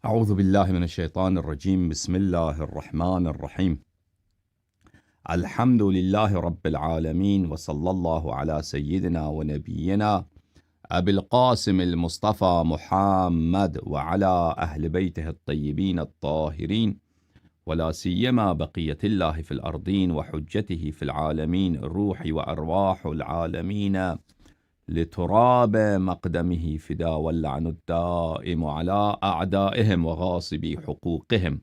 أعوذ بالله من الشيطان الرجيم. بسم الله الرحمن الرحيم. الحمد لله رب العالمين، وصلى الله على سيدنا ونبينا أبي القاسم المصطفى محمد وعلى أهل بيته الطيبين الطاهرين، ولا سيما بقية الله في الأرضين وحجته في العالمين، الروح وأرواح العالمين لتراب مقدمه فدا، واللعن الدائم على أعدائهم وغاصبي حقوقهم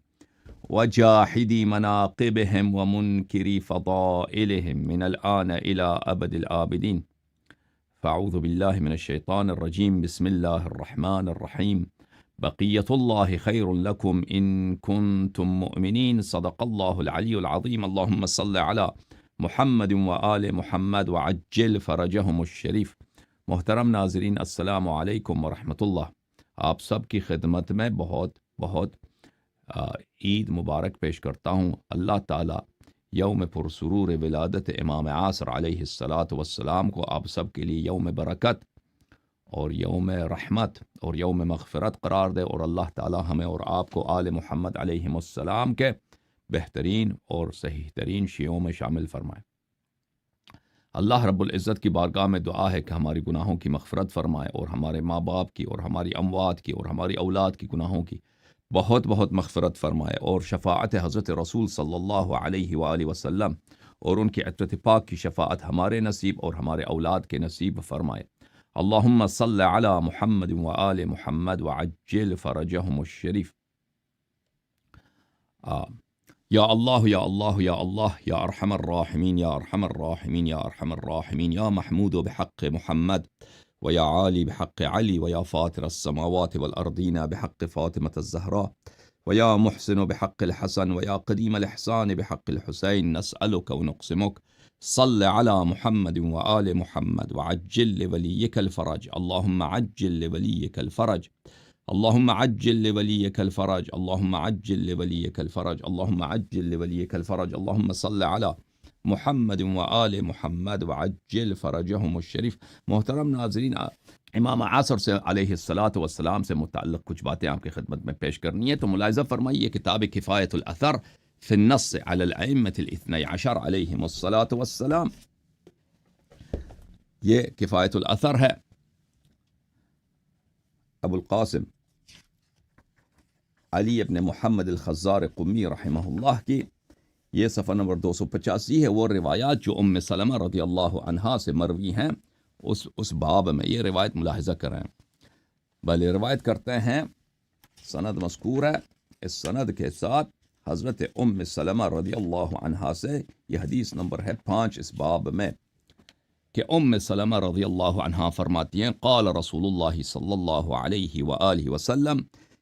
وجاحدي مناقبهم ومنكري فضائلهم من الآن إلى أبد الآبدين. فأعوذ بالله من الشيطان الرجيم. بسم الله الرحمن الرحيم. بقية الله خير لكم إن كنتم مؤمنين. صدق الله العلي العظيم. اللهم صل على محمد وآل محمد وعجل فرجهم الشریف. محترم ناظرین، السلام علیکم ورحمۃ اللہ. آپ سب کی خدمت میں بہت بہت عید مبارک پیش کرتا ہوں. اللہ تعالیٰ یوم پرسرور ولادت امام عصر علیہ الصلاۃ والسلام کو آپ سب کے لیے یوم برکت اور یوم رحمت اور یوم مغفرت قرار دے، اور اللہ تعالیٰ ہمیں اور آپ کو آل محمد علیہ السلام کے بہترین اور صحیح ترین شیعوں میں شامل فرمائے. اللہ رب العزت کی بارگاہ میں دعا ہے کہ ہماری گناہوں کی مغفرت فرمائے، اور ہمارے ماں باپ کی اور ہماری اموات کی اور ہماری اولاد کی گناہوں کی بہت بہت مغفرت فرمائے، اور شفاعت حضرت رسول صلی اللہ علیہ وآلہ وسلم اور ان کی عطرت پاک کی شفاعت ہمارے نصیب اور ہمارے اولاد کے نصیب فرمائے. اللہم صل علی محمد وآل محمد وعجل فرجہم الشریف. یا اللہ یا اللہ یا اللہ یا ارحم الراحمین یا ارحم الراحمین یا ارحم الراحمین. یا محمود بحق محمد ویا عالی بحق علی ویا فاطر السماوات والارضین بحق فاطمة الزہراء ویا محسن بحق الحسن ویا قدیم الاحسان بحق الحسین. نسألک ونقسمک صل علی محمد وآل محمد وعجل لولیک الفرج. اللہم عجل لولیک الفرج. اللہم عجل لولیک الفرج. اللہم عجل لولیک الفرج. اللہم عجل لولیک الفرج. اللہم صل علی محمد وآل محمد وعجل فرجہم الشریف. محترم ناظرین، امام عصر سے علیہ الصلاۃ والسلام سے متعلق کچھ باتیں آپ کی خدمت میں پیش کرنی ہے، تو ملاحظہ فرمائیے کتاب کفایت الاثر فی النص علی الائمة الاثنی عشر علیہم الصلاۃ والسلام. یہ کفایت الاثر ہے ابو القاسم علی ابن محمد الخزار قمی رحمہ اللہ کی. یہ صفحہ نمبر 285 ہے. وہ روایات جو ام سلمہ رضی اللہ عنہا سے مروی ہیں اس باب میں یہ روایت ملاحظہ کریں. بھلے روایت کرتے ہیں، سند مذکور ہے، اس سند کے ساتھ حضرت ام سلمہ رضی اللہ عنہا سے یہ حدیث نمبر ہے 5 اس باب میں، کہ ام سلمہ رضی اللہ عنہا فرماتی ہیں قال رسول اللہ صلی اللہ علیہ وآلہ وسلم،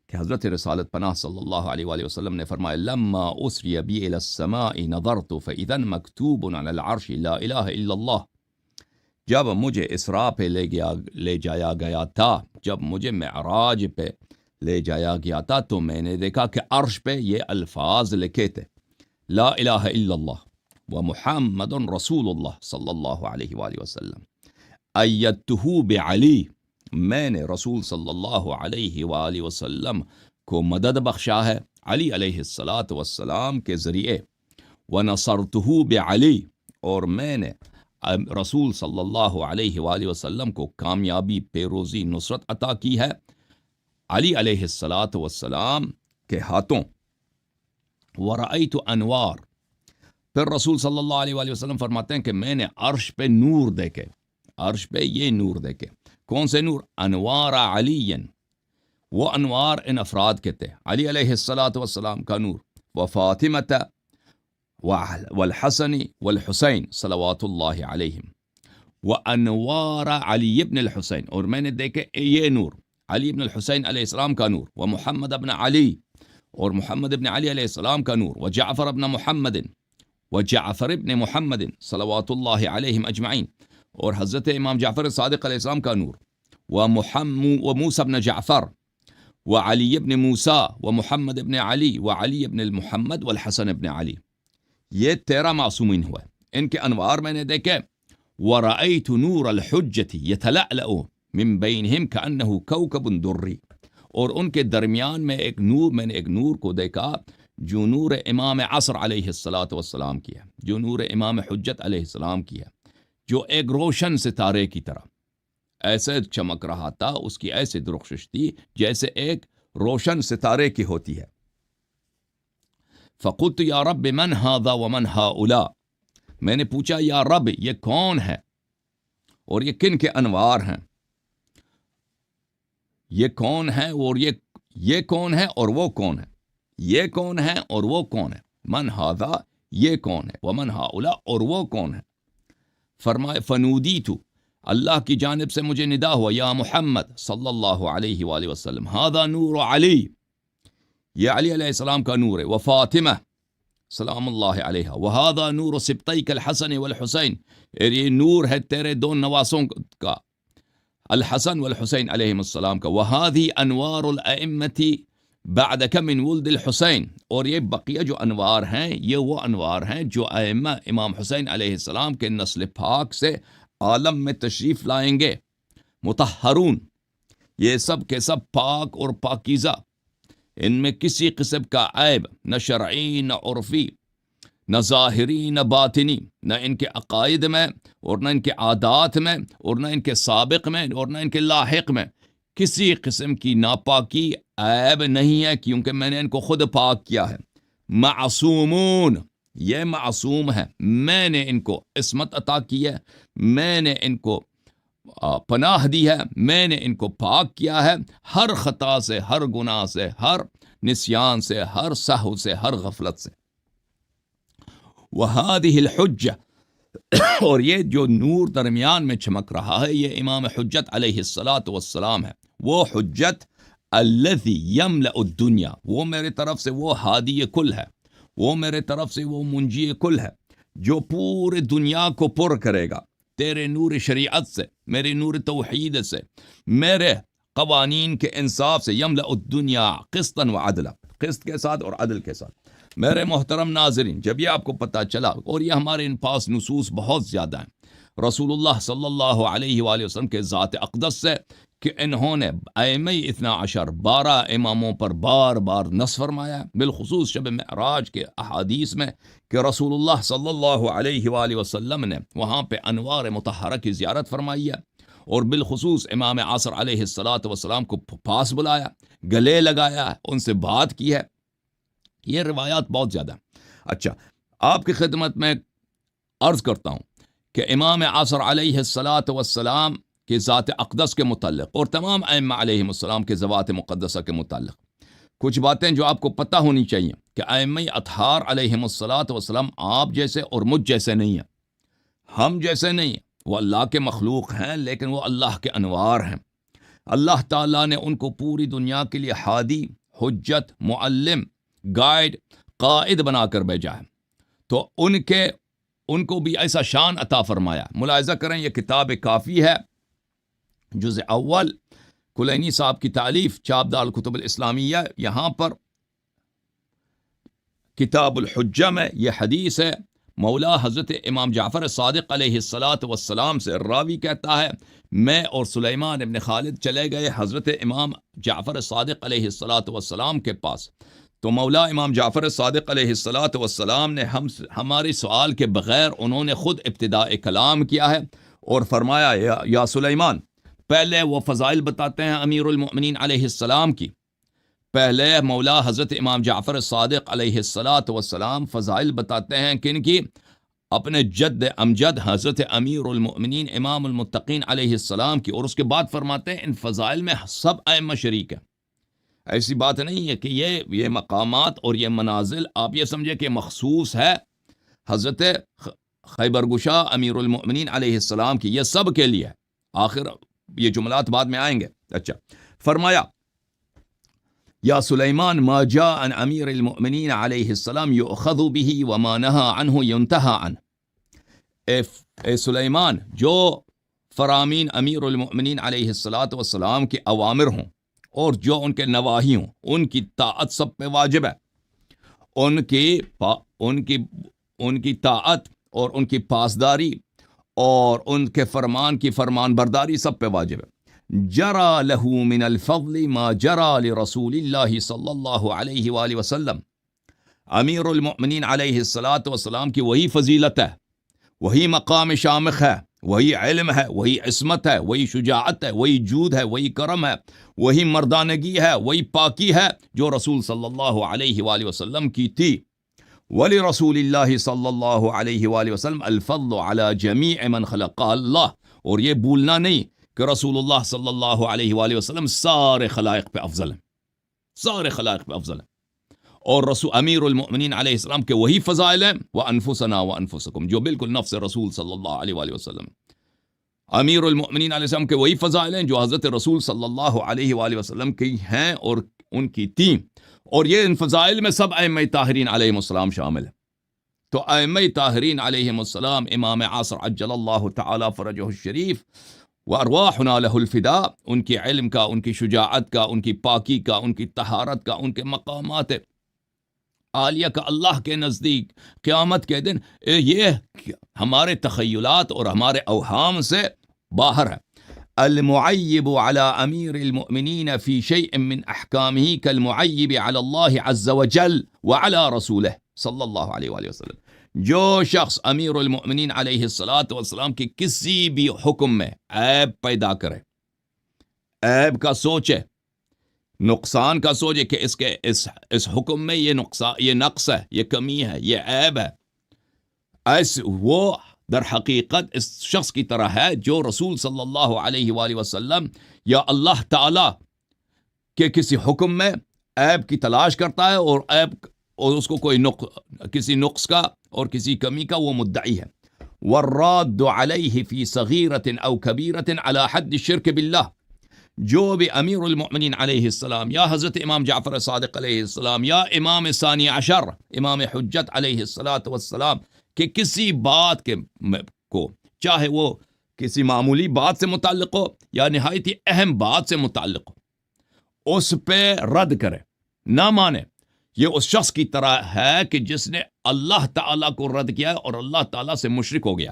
کہ حضرت رسالت پناہ صلی اللہ علیہ وآلہ وسلم نے فرمایا لما اسری بی الی السماء نظرت فاذا مکتوب علی العرش لا الہ الا اللہ. جب مجھے اسراء پہ لے جایا گیا تھا، جب مجھے معراج پہ لے جایا گیا تھا، تو میں نے دیکھا کہ عرش پہ یہ الفاظ لکھے تھے لا الہ الا اللہ ومحمد رسول اللہ صلی اللہ علیہ وآلہ وسلم. ایدتہ بعلی، میں نے رسول صلی اللہ علیہ وآلہ وسلم کو مدد بخشا ہے علی علیہ الصلاۃ والسلام کے ذریعے. ونصرتہ بعلی، اور میں نے رسول صلی اللہ علیہ وآلہ وسلم کو کامیابی، پیروزی، نصرت عطا کی ہے علی علیہ الصلاۃ والسلام کے ہاتھوں. ورأیت انوار، پھر رسول صلی اللہ علیہ وآلہ وسلم فرماتے ہیں کہ میں نے عرش پہ نور دیکھے، عرش پہ یہ نور دیکھے. کون سے نور؟ انوار علی، وہ انوار ان افراد کے تھے، علی علیہ الصلاۃ والسلام کا نور، وفاطمہ والحسن والحسین صلوات اللہ علیہم، وانوار علی ابن الحسین، اور میں نے دیکھے یہ نور علی ابن الحسین علیہ السلام کا نور، ومحمد ابن علی، اور محمد ابن علی علیہ السلام کا نور، وجعفر ابن محمد، وجعفر ابن محمد صلوات اللہ علیہم اجمعین، اور حضرت امام جعفر صادق علیہ السلام کا نور، وموسیٰ ابن جعفر، وعلی ابن موسیٰ، ومحمد ابن علی، وعلی ابن المحمد، والحسن ابن علی. یہ 13 معصومین ہوئے، ان کے انوار میں نے دیکھے. ورأیت نور الحجة یتلألأ من بینہم کأنہ کوکب دری، اور ان کے درمیان میں میں نے ایک نور کو دیکھا جو نور امام عصر علیہ الصلاۃ والسلام کی ہے، جو نور امام حجت علیہ السلام کی ہے، جو ایک روشن ستارے کی طرح ایسے چمک رہا تھا، اس کی ایسے درخشش تھی جیسے ایک روشن ستارے کی ہوتی ہے۔ فقلت یا رب من ھذا ومن ھؤلاء، میں نے پوچھا یا رب یہ کون ہے اور یہ کن کے انوار ہیں، یہ کون ہے اور یہ کون ہے اور وہ کون ہے، یہ کون ہے اور وہ کون ہے، من ھذا یہ کون ہے، ومن ھؤلاء اور وہ کون ہے۔ فرمائے فنودیت، اللہ کی جانب سے مجھے ندا ہوا، یا محمد صلی اللہ علیہ وآلہ وسلم ھذا نور علی، یہ علی علیہ السلام کا نور ہے، وفاطمہ سلام اللہ علیہ، وہذا نور سبطیک الحسن والحسین، یہ نور ہے تیرے دو نواسوں کا، الحسن والحسین علیہ السلام کا، وہذی انوار الائمۃ بعدک من ولد الحسین، اور یہ بقیہ جو انوار ہیں یہ وہ انوار ہیں جو ائمہ امام حسین علیہ السلام کے نسل پاک سے عالم میں تشریف لائیں گے، مطہرون، یہ سب کے سب پاک اور پاکیزہ، ان میں کسی قسم کا عیب نہ شرعی نہ عرفی نہ ظاہری نہ باطنی، نہ ان کے عقائد میں اور نہ ان کے عادات میں اور نہ ان کے سابق میں اور نہ ان کے لاحق میں کسی قسم کی ناپاکی عیب نہیں ہے، کیونکہ میں نے ان کو خود پاک کیا ہے۔ معصومون، یہ معصوم ہے، میں نے ان کو عصمت عطا کی ہے، میں نے ان کو پناہ دی ہے، میں نے ان کو پاک کیا ہے ہر خطا سے، ہر گناہ سے، ہر نسیان سے، ہر سہو سے، ہر غفلت سے۔ وَهَذِهِ الْحُجَّةُ، اور یہ جو نور درمیان میں چمک رہا ہے یہ امام حجت علیہ الصلاۃ والسلام ہے، وہ حجت الذی یملأ الدنیا، وہ میرے طرف سے وہ ہادی کل ہے، وہ میرے طرف سے وہ منجی کل ہے جو پورے دنیا کو پر کرے گا تیرے نور شریعت سے، میرے نور توحید سے، میرے قوانین کے انصاف سے، یملأ الدنیا قسطا وعدلا، قسط کے ساتھ اور عدل کے ساتھ۔ میرے محترم ناظرین، جب یہ آپ کو پتہ چلا، اور یہ ہمارے ان پاس نصوص بہت زیادہ ہیں رسول اللہ صلی اللہ علیہ وآلہ وسلم کے ذات اقدس سے کہ انہوں نے ائمہ اثنا عشر 12 اماموں پر بار بار نص فرمایا، بالخصوص شب معراج کے احادیث میں کہ رسول اللہ صلی اللہ علیہ وآلہ وسلم نے وہاں پہ انوار مطہرہ کی زیارت فرمائی ہے، اور بالخصوص امام عصر علیہ الصلاۃ والسلام کو پاس بلایا، گلے لگایا، ان سے بات کی ہے۔ یہ روایات بہت زیادہ ہیں۔ اچھا، آپ کی خدمت میں عرض کرتا ہوں کہ امام عصر علیہ الصلاۃ والسلام کے ذات اقدس کے متعلق اور تمام ائمہ علیہ السلام کے ذوات مقدسہ کے متعلق کچھ باتیں جو آپ کو پتہ ہونی چاہیے کہ ائمہ اطہار علیہ الصلاۃ والسلام آپ جیسے اور مجھ جیسے نہیں ہیں، ہم جیسے نہیں ہیں، وہ اللہ کے مخلوق ہیں لیکن وہ اللہ کے انوار ہیں۔ اللہ تعالیٰ نے ان کو پوری دنیا کے لیے ہادی، حجت، معلم، گائیڈ، قائد بنا کر بھیجا ہے، تو ان کو بھی ایسا شان عطا فرمایا۔ ملاحظہ کریں، یہ کتاب کافی ہے، جزء اول، کلینی صاحب کی تالیف، چاپ دار الکتب الاسلامیہ، یہاں پر کتاب الحجہ میں یہ حدیث ہے، مولا حضرت امام جعفر صادق علیہ الصلاۃ والسلام سے راوی کہتا ہے، میں اور سلیمان ابن خالد چلے گئے حضرت امام جعفر صادق علیہ الصلاۃ والسلام کے پاس، تو مولا امام جعفر صادق علیہ الصلاۃ والسلام نے ہمارے سوال کے بغیر انہوں نے خود ابتداء کلام کیا ہے اور فرمایا، یا سلیمان، پہلے وہ فضائل بتاتے ہیں امیر المؤمنین علیہ السلام کی، پہلے مولا حضرت امام جعفر صادق علیہ الصلاۃ والسلام فضائل بتاتے ہیں کن کی؟ اپنے جد امجد حضرت امیر المؤمنین امام المتقین علیہ السلام کی، اور اس کے بعد فرماتے ہیں ان فضائل میں سب ائمہ شریک ہیں۔ ایسی بات نہیں ہے کہ یہ مقامات اور یہ منازل آپ یہ سمجھے کہ مخصوص ہے حضرت خیبر گشا امیر المؤمنین علیہ السلام کی، یہ سب کے لیے ہے۔ آخر یہ جملات بعد میں آئیں گے۔ اچھا، فرمایا، یا سلیمان ما جاء عن امیر المؤمنین علیہ السلام یؤخذ به وما نہى عنہ ينتہى عنہ، اے سلیمان، جو فرامین امیر المؤمنین علیہ الصلاۃ والسلام کے اوامر ہوں اور جو ان کے نواہی ہوں، ان کی طاعت سب پہ واجب ہے، ان کی طاعت اور ان کی پاسداری اور ان کے فرمان کی فرمان برداری سب پہ واجب ہے، جرى له من الفضل ما جرى لرسول الله صلی اللہ علیہ وآلہ وسلم. امیر المؤمنین علیہ الصلاۃ والسلام کی وہی فضیلت ہے، وہی مقام شامخ ہے، وہی علم ہے، وہی عصمت ہے، وہی شجاعت ہے، وہی جود ہے، وہی کرم ہے، وہی مردانگی ہے، وہی پاکی ہے جو رسول صلی اللہ علیہ وآلہ وسلم کی تھی. وَلِرَسُولِ اللَّهِ صلی اللہ علیہ وآلہ وسلم الفضل علی جمیع من خلق اللہ. اور یہ بھولنا نہیں کہ رسول اللہ صلی اللہ علیہ وآلہ وسلم سارے خلائق پہ افضل ہیں، سارے خلائق پہ افضل ہیں. اور رسول امیر المؤمنین علیہ السلام کے وہی فضائل ہیں، وَأَنفُسَنَا وَأَنفُسَكُمْ، جو بالکل نفس رسول صلی اللہ علیہ وآلہ وسلم. امیر المؤمنین علیہ السلام کے وہی فضائل ہیں جو حضرت رسول صلی اللہ علیہ وآلہ وسلم کی ہیں اور ان کی تیں. اور یہ ان فضائل میں سب ائمہ طاہرین علیہم السلام شامل ہیں. تو ائمہ طاہرین علیہم السلام، امام عصر عجل اللہ تعالی فرجہ الشریف وارواحنا لہ الفداء، ان کے علم کا، ان کی شجاعت کا، ان کی پاکی کا، ان کی طہارت کا، ان کے مقامات عالیہ کا اللہ کے نزدیک قیامت کے دن یہ ہمارے تخیلات اور ہمارے اوہام سے باہر ہے. المعیب علی امیر المؤمنین فی شیء من احکامہ کالمعیب علی اللہ عز وجل وعلی رسولہ صلی اللہ علیہ وآلہ وسلم. جو شخص امیر المؤمنین علیہ الصلاۃ والسلام کی کسی بھی حکم میں عیب پیدا کرے، عیب کا سوچے، نقصان کا سوچے کہ اس حکم میں یہ نقص ہے، یہ کمی ہے، یہ عیب ہے، وہ در حقیقت اس شخص کی طرح ہے جو رسول صلی اللہ علیہ وآلہ وسلم یا اللہ تعالی کے کسی حکم میں عیب کی تلاش کرتا ہے اور عیب اور اس کو کسی نقص کا اور کسی کمی کا وہ مدعی ہے. والراد علیہ فی صغیرۃ او کبیرۃ علی حد الشرک باللہ. جو بھی امیر المؤمنین علیہ السلام یا حضرت امام جعفر صادق علیہ السلام یا امام ثانی عشر امام حجت علیہ الصلاۃ والسلام کہ کسی بات کو چاہے وہ کسی معمولی بات سے متعلق ہو یا نہایت ہی اہم بات سے متعلق ہو، اس پہ رد کرے، نہ مانے، یہ اس شخص کی طرح ہے کہ جس نے اللہ تعالیٰ کو رد کیا ہے اور اللہ تعالیٰ سے مشرک ہو گیا.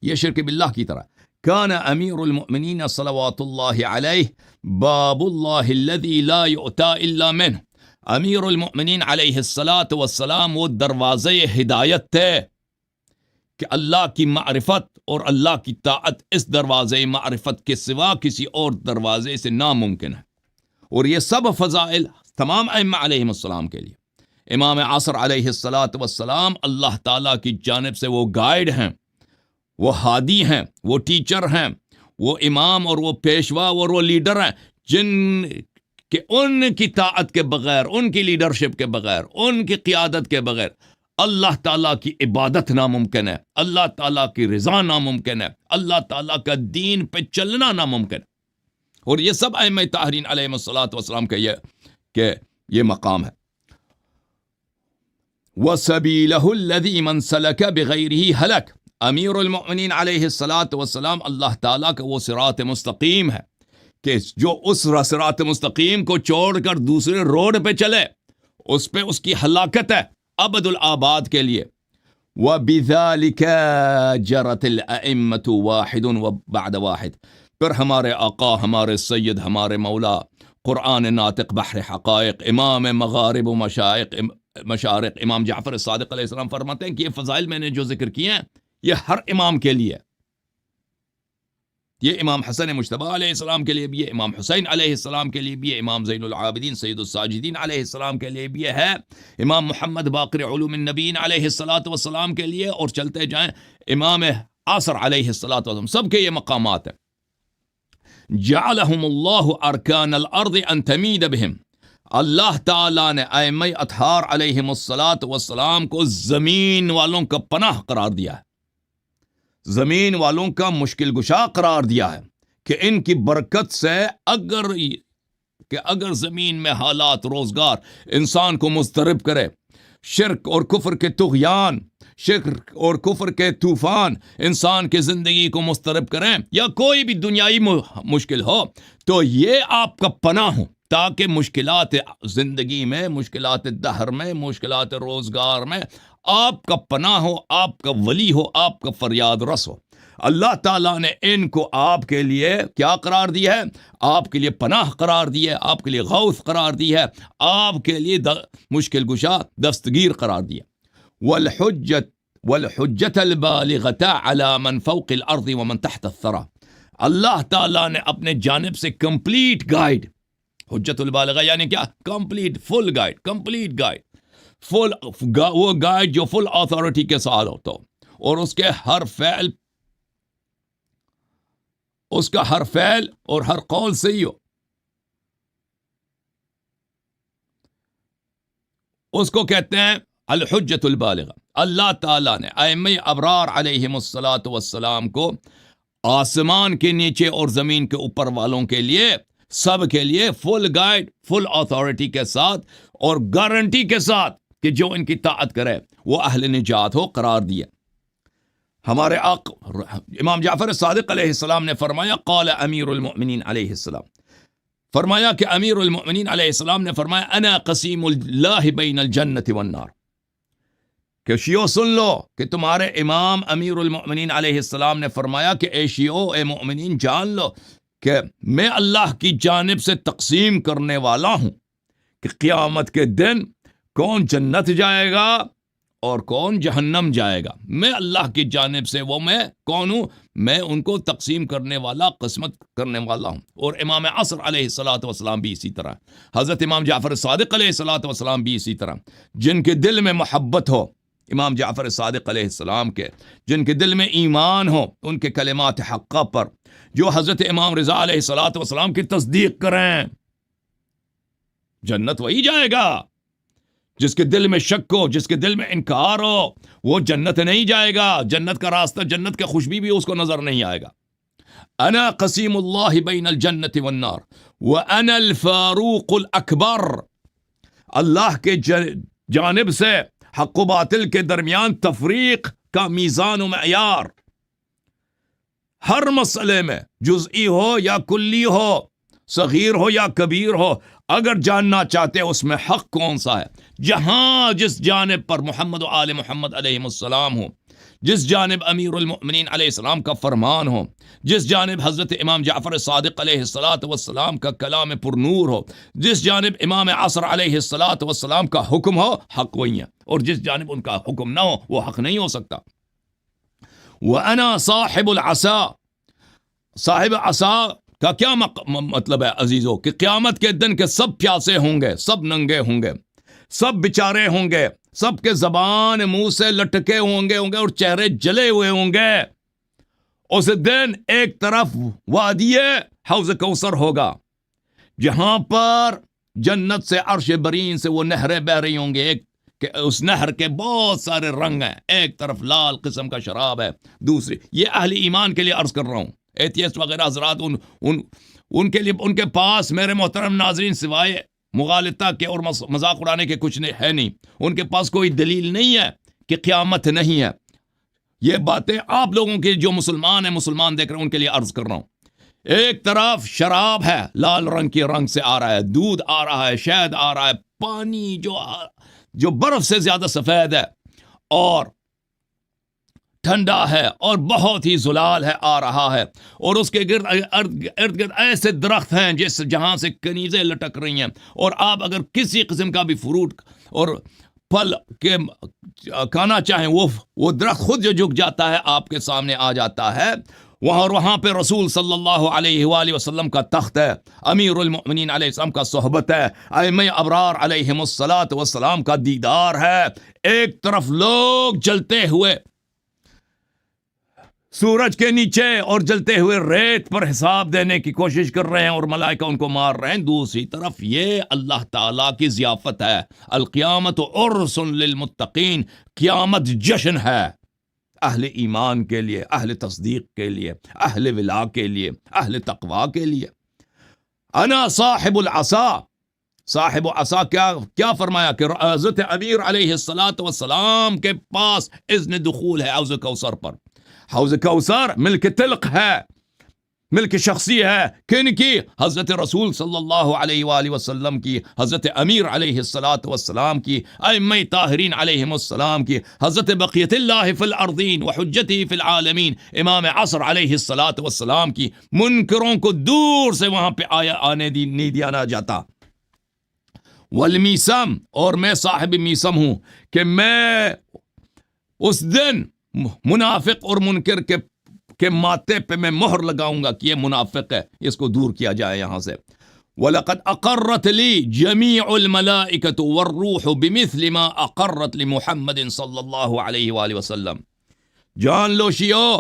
یہ شرک باللہ کی طرح. کان امیر المؤمنین صلوات اللہ علیہ باب اللہ الذی لا یؤتی الا منہ. امیر المؤمنین علیہ الصلاۃ والسلام وہ دروازے ہدایت تھے کہ اللہ کی معرفت اور اللہ کی طاعت اس دروازے معرفت کے سوا کسی اور دروازے سے ناممکن ہے. اور یہ سب فضائل تمام ائمہ علیہم السلام کے لیے. امام عصر علیہ الصلاۃ والسلام اللہ تعالیٰ کی جانب سے وہ گائیڈ ہیں، وہ ہادی ہیں، وہ ٹیچر ہیں، وہ امام اور وہ پیشوا اور وہ لیڈر ہیں جن کہ ان کی طاعت کے بغیر، ان کی لیڈرشپ کے بغیر، ان کی قیادت کے بغیر اللہ تعالیٰ کی عبادت ناممکن ہے، اللہ تعالیٰ کی رضا ناممکن ہے، اللہ تعالیٰ کا دین پہ چلنا ناممکن ہے. اور یہ سب ائمہ طاہرین علیہم الصلاۃ والسلام کا یہ مقام ہے. وَسَبِيلَهُ الَّذِي مَنْ سَلَكَ بِغَيْرِهِ هَلَكَ. امیر المؤمنین علیہ الصلاۃ والسلام اللہ تعالیٰ کا وہ صراط مستقیم ہے کہ جو اس صراط مستقیم کو چھوڑ کر دوسرے روڈ پہ چلے اس پہ اس کی ہلاکت ہے ابد الآباد کے لیے. وَبِذَلِكَ جَرَتِ الْأَئِمَّةُ وَاحِدٌ وَبَعْدَ وَاحِدٌ. پھر ہمارے آقا، ہمارے سید، ہمارے مولا، قرآن ناطق بحر حقائق، امام مغارب و مشارق امام جعفر صادق علیہ السلام فرماتے ہیں کہ یہ فضائل میں نے جو ذکر کیے ہیں یہ ہر امام کے لیے، یہ امام حسن مجتبی علیہ السلام کے لیے بھی ہے، امام حسین علیہ السلام کے لیے بھی ہے، امام زین العابدین سید الساجدین علیہ السلام کے لیے بھی ہے، امام محمد باقر علوم النبیین علیہ الصلاۃ والسلام کے لیے، اور چلتے جائیں امام عصر علیہ الصلاۃ والسلام، سب کے یہ مقامات ہیں. جعلہم اللہ ارکان الارض ان تمید بہم. اللہ تعالیٰ نے ائمہ اطہار علیہم الصلاۃ والسلام کو زمین والوں کا پناہ قرار دیا ہے، زمین والوں کا مشکل گشا قرار دیا ہے کہ ان کی برکت سے اگر زمین میں حالات روزگار انسان کو مضطرب کرے، شرک اور کفر کے طغیان، شرک اور کفر کے طوفان انسان کی زندگی کو مضطرب کریں یا کوئی بھی دنیائی مشکل ہو، تو یہ آپ کا پناہ ہو تاکہ مشکلات زندگی میں، مشکلات دہر میں، مشکلات روزگار میں آپ کا پناہ ہو، آپ کا ولی ہو، آپ کا فریاد رس ہو. اللہ تعالیٰ نے ان کو آپ کے لیے کیا قرار دیا ہے؟ آپ کے لیے پناہ قرار دی ہے، آپ کے لیے غوث قرار دی ہے، آپ کے لیے مشکل گشا دستگیر قرار دیا. والحجت البالغۃ علی من فوق الارض ومن تحت الثری. اللہ تعالیٰ نے اپنے جانب سے کمپلیٹ گائیڈ، حجت البالغہ یعنی کیا؟ کمپلیٹ فل گائیڈ، کمپلیٹ گائیڈ، فل وہ گائیڈ جو فل اتھارٹی کے ساتھ ہوتا ہو، اور اس کے ہر فعل، اس کا ہر فعل اور ہر قول صحیح ہو. اس کو کہتے ہیں الحجت البالغہ. اللہ تعالیٰ نے ائمہ ابرار علیہم الصلاۃ والسلام کو آسمان کے نیچے اور زمین کے اوپر والوں کے لیے، سب کے لیے فل گائیڈ، فل اتھارٹی کے ساتھ اور گارنٹی کے ساتھ کہ جو ان کی طاعت کرے وہ اہل نجات ہو قرار دیا. ہمارے امام جعفر صادق علیہ السلام نے فرمایا، قال امیر المؤمنین علیہ السلام، فرمایا کہ امیر المؤمنین علیہ السلام نے فرمایا انا قسیم اللہ بین الجنت والنار. کہ شیعو سن لو کہ تمہارے امام امیر المؤمنین علیہ السلام نے فرمایا کہ اے شیعو، اے مؤمنین، جان لو کہ میں اللہ کی جانب سے تقسیم کرنے والا ہوں کہ قیامت کے دن کون جنت جائے گا اور کون جہنم جائے گا. میں اللہ کی جانب سے وہ میں کون ہوں؟ میں ان کو تقسیم کرنے والا، قسمت کرنے والا ہوں. اور امام عصر علیہ الصلاۃ والسلام بھی اسی طرح، حضرت امام جعفر صادق علیہ الصلاۃ والسلام بھی اسی طرح. جن کے دل میں محبت ہو امام جعفر صادق علیہ السلام کے، جن کے دل میں ایمان ہو ان کے کلمات حقہ پر، جو حضرت امام رضا علیہ الصلاۃ والسلام کی تصدیق کریں، جنت وہی جائے گا. جس کے دل میں شک ہو، جس کے دل میں انکار ہو، وہ جنت نہیں جائے گا. جنت کا راستہ، جنت کا خوشبی بھی اس کو نظر نہیں آئے گا. انا قسیم اللہ بین الجنت والنار وانا الفاروق الاکبر. اللہ کے جانب سے حق و باطل کے درمیان تفریق کا میزان و معیار، ہر مسئلے میں جزئی ہو یا کلی ہو، صغیر ہو یا کبیر ہو، اگر جاننا چاہتے اس میں حق کون سا ہے، جہاں جس جانب پر محمد و آل محمد علیہ السلام ہو، جس جانب امیر المؤمنین علیہ السلام کا فرمان ہو، جس جانب حضرت امام جعفر صادق علیہ الصلاۃ والسلام کا کلام پر نور ہو، جس جانب امام عصر علیہ الصلاۃ والسلام کا حکم ہو، حق وہی ہے. اور جس جانب ان کا حکم نہ ہو وہ حق نہیں ہو سکتا. وَأَنَا صاحب العصا. صاحب عصا کا کیا مطلب ہے عزیزو؟ کہ قیامت کے دن کے سب پیاسے ہوں گے، سب ننگے ہوں گے، سب بیچارے ہوں گے، سب کے زبان منہ سے لٹکے ہوں گے اور چہرے جلے ہوئے ہوں گے. اس دن ایک طرف وادی حوض کوثر ہوگا، جہاں پر جنت سے عرش برین سے وہ نہریں بہ رہی ہوں گے. کہ اس نہر کے بہت سارے رنگ ہیں، ایک طرف لال قسم کا شراب ہے، دوسری، یہ اہل ایمان کے لیے عرض کر رہا ہوں، ایتھیسٹ وغیرہ حضرات ان کے لیے، ان کے پاس میرے محترم ناظرین سوائے مغالطہ کے اور مذاق اڑانے کے کچھ ہے نہیں. ان کے پاس کوئی دلیل نہیں ہے کہ قیامت نہیں ہے. یہ باتیں آپ لوگوں کے جو مسلمان ہیں، مسلمان دیکھ رہے ہیں، ان کے لیے عرض کر رہا ہوں. ایک طرف شراب ہے، لال رنگ کے رنگ سے آ رہا ہے، دودھ آ رہا ہے، شہد آ رہا ہے، پانی جو برف سے زیادہ سفید ہے اور ٹھنڈا ہے اور بہت ہی زلال ہے، آ رہا ہے. اور اس کے ارد گرد ایسے درخت ہیں جہاں سے کنیزیں لٹک رہی ہیں. اور آپ اگر کسی قسم کا بھی فروٹ اور پھل کے کھانا چاہیں، وہ درخت خود جو جھک جاتا ہے آپ کے سامنے آ جاتا ہے. وہاں پہ رسول صلی اللہ علیہ وآلہ وسلم کا تخت ہے، امیر المؤمنین علیہ السلام کا صحبت ہے، ائمہ ابرار علیہم الصلاۃ والسلام کا دیدار ہے. ایک طرف لوگ جلتے ہوئے سورج کے نیچے اور جلتے ہوئے ریت پر حساب دینے کی کوشش کر رہے ہیں اور ملائکہ ان کو مار رہے ہیں. دوسری طرف یہ اللہ تعالیٰ کی ضیافت ہے. القیامت عرس للمتقین. قیامت جشن ہے اہل ایمان کے لیے، اہل تصدیق کے لیے، اہل ولا کے لیے، اہل تقوی کے لیے. انا صاحب العصا. صاحب عصا کیا فرمایا کہ حضرت امیر علیہ الصلاۃ والسلام کے پاس اذن دخول ہے حوض کوثر پر. حوض کوثر ملک تلق ہے، ملک شخصی ہے کن کی؟ حضرت رسول صلی اللہ علیہ وآلہ وسلم کی، حضرت امیر علیہ الصلاۃ والسلام کی، ائمہ طاہرین علیہم السلام کی، حضرت بقیت اللہ فی الارضین وحجتہ فی العالمین امام عصر علیہ الصلاۃ والسلام کی۔ منکروں کو دور سے وہاں پہ آنے نہیں دیا جاتا۔ والمیسم، اور میں صاحب میسم ہوں کہ میں اس دن منافق اور منکر کے ماتھے پہ میں مہر لگاؤں گا کہ یہ منافق ہے، اس کو دور کیا جائے یہاں سے۔ وَلَقَدْ أَقَرَّتْ لِي جَمِيعُ الْمَلَائِكَةُ وَالرُّوحُ بِمِثْلِ مَا أَقَرَّتْ لِمُحَمَّدٍ صلی اللہ علیہ وآلہ وسلم۔ جان لو شیعو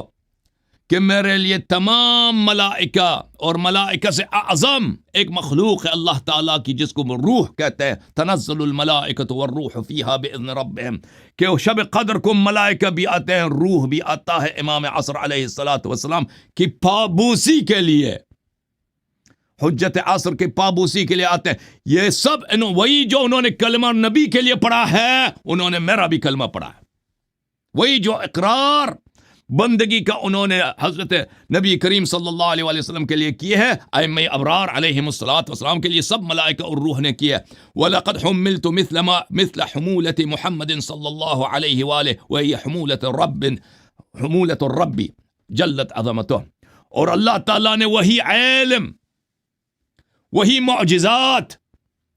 کہ میرے لیے تمام ملائکہ، اور ملائکہ سے اعظم ایک مخلوق ہے اللہ تعالیٰ کی جس کو روح کہتے ہیں، تنزل الملائکۃ والروح فیہا بإذن ربہم، کہ شب قدر کو ملائکہ بھی آتے ہیں، روح بھی آتا ہے امام عصر علیہ الصلاۃ والسلام کی پابوسی کے لیے، حجت عصر کی پابوسی کے لیے آتے ہیں۔ یہ سب وہی جو انہوں نے کلمہ نبی کے لیے پڑھا ہے، انہوں نے میرا بھی کلمہ پڑھا ہے۔ وہی جو اقرار بندگی کا انہوں نے حضرت نبی کریم صلی اللہ علیہ وآلہ وسلم کے لیے کیے ہے، ائمہ ابرار علیہم الصلاۃ والسلام کے لیے سب ملائکہ اور روح نے کیا ہے۔ وَلَقَدْ حُمِّلْتُ مِثْلَ حُمُولَةِ مُحَمَّدٍ صلی اللہ علیہ وآلہ وَهِيَ حُمُولَةُ الرَّبِّ جلت عظمتہ۔ اور اللہ تعالیٰ نے وہی علم، وہی معجزات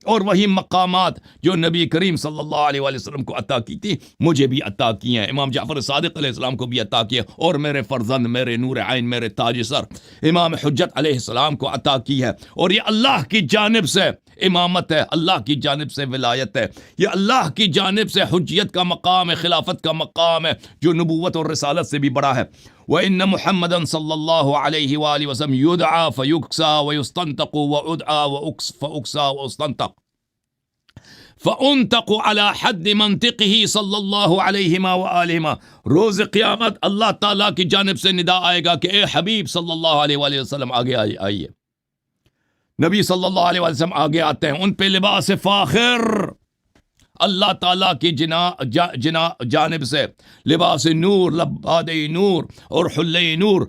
اور وہی مقامات جو نبی کریم صلی اللہ علیہ وآلہ وسلم کو عطا کی تھی، مجھے بھی عطا کی ہیں، امام جعفر صادق علیہ السلام کو بھی عطا کی ہے، اور میرے فرزند، میرے نور عین، میرے تاج سر امام حجت علیہ السلام کو عطا کی ہے۔ اور یہ اللہ کی جانب سے امامت ہے، اللہ کی جانب سے ولایت ہے، یہ اللہ کی جانب سے حجیت کا مقام ہے، خلافت کا مقام ہے، جو نبوت اور رسالت سے بھی بڑا ہے۔ وَإِنَّ مُحَمَّدًا صلی اللہ علیہ وآلہ وسلم يُدْعَى فَيُكْسَى وَيُسْتَنْتَقُ وَأُدْعَى فَأُكْسَى وَأُسْتَنْتَقُ فَأُنْتَقُ عَلَى حَدِّ مَنْطِقِهِ صلی اللہ علیہ وآلہ۔ روز قیامت اللہ تعالیٰ کی جانب سے ندا آئے گا کہ اے حبیب صلی اللہ علیہ وآلہ وسلم آگے آئیے۔ نبی صلی اللہ علیہ وسلم آگے آتے ہیں، ان پہ لباس فاخر اللہ تعالیٰ کی جانب سے لباس نور، لباد نور اور حلے نور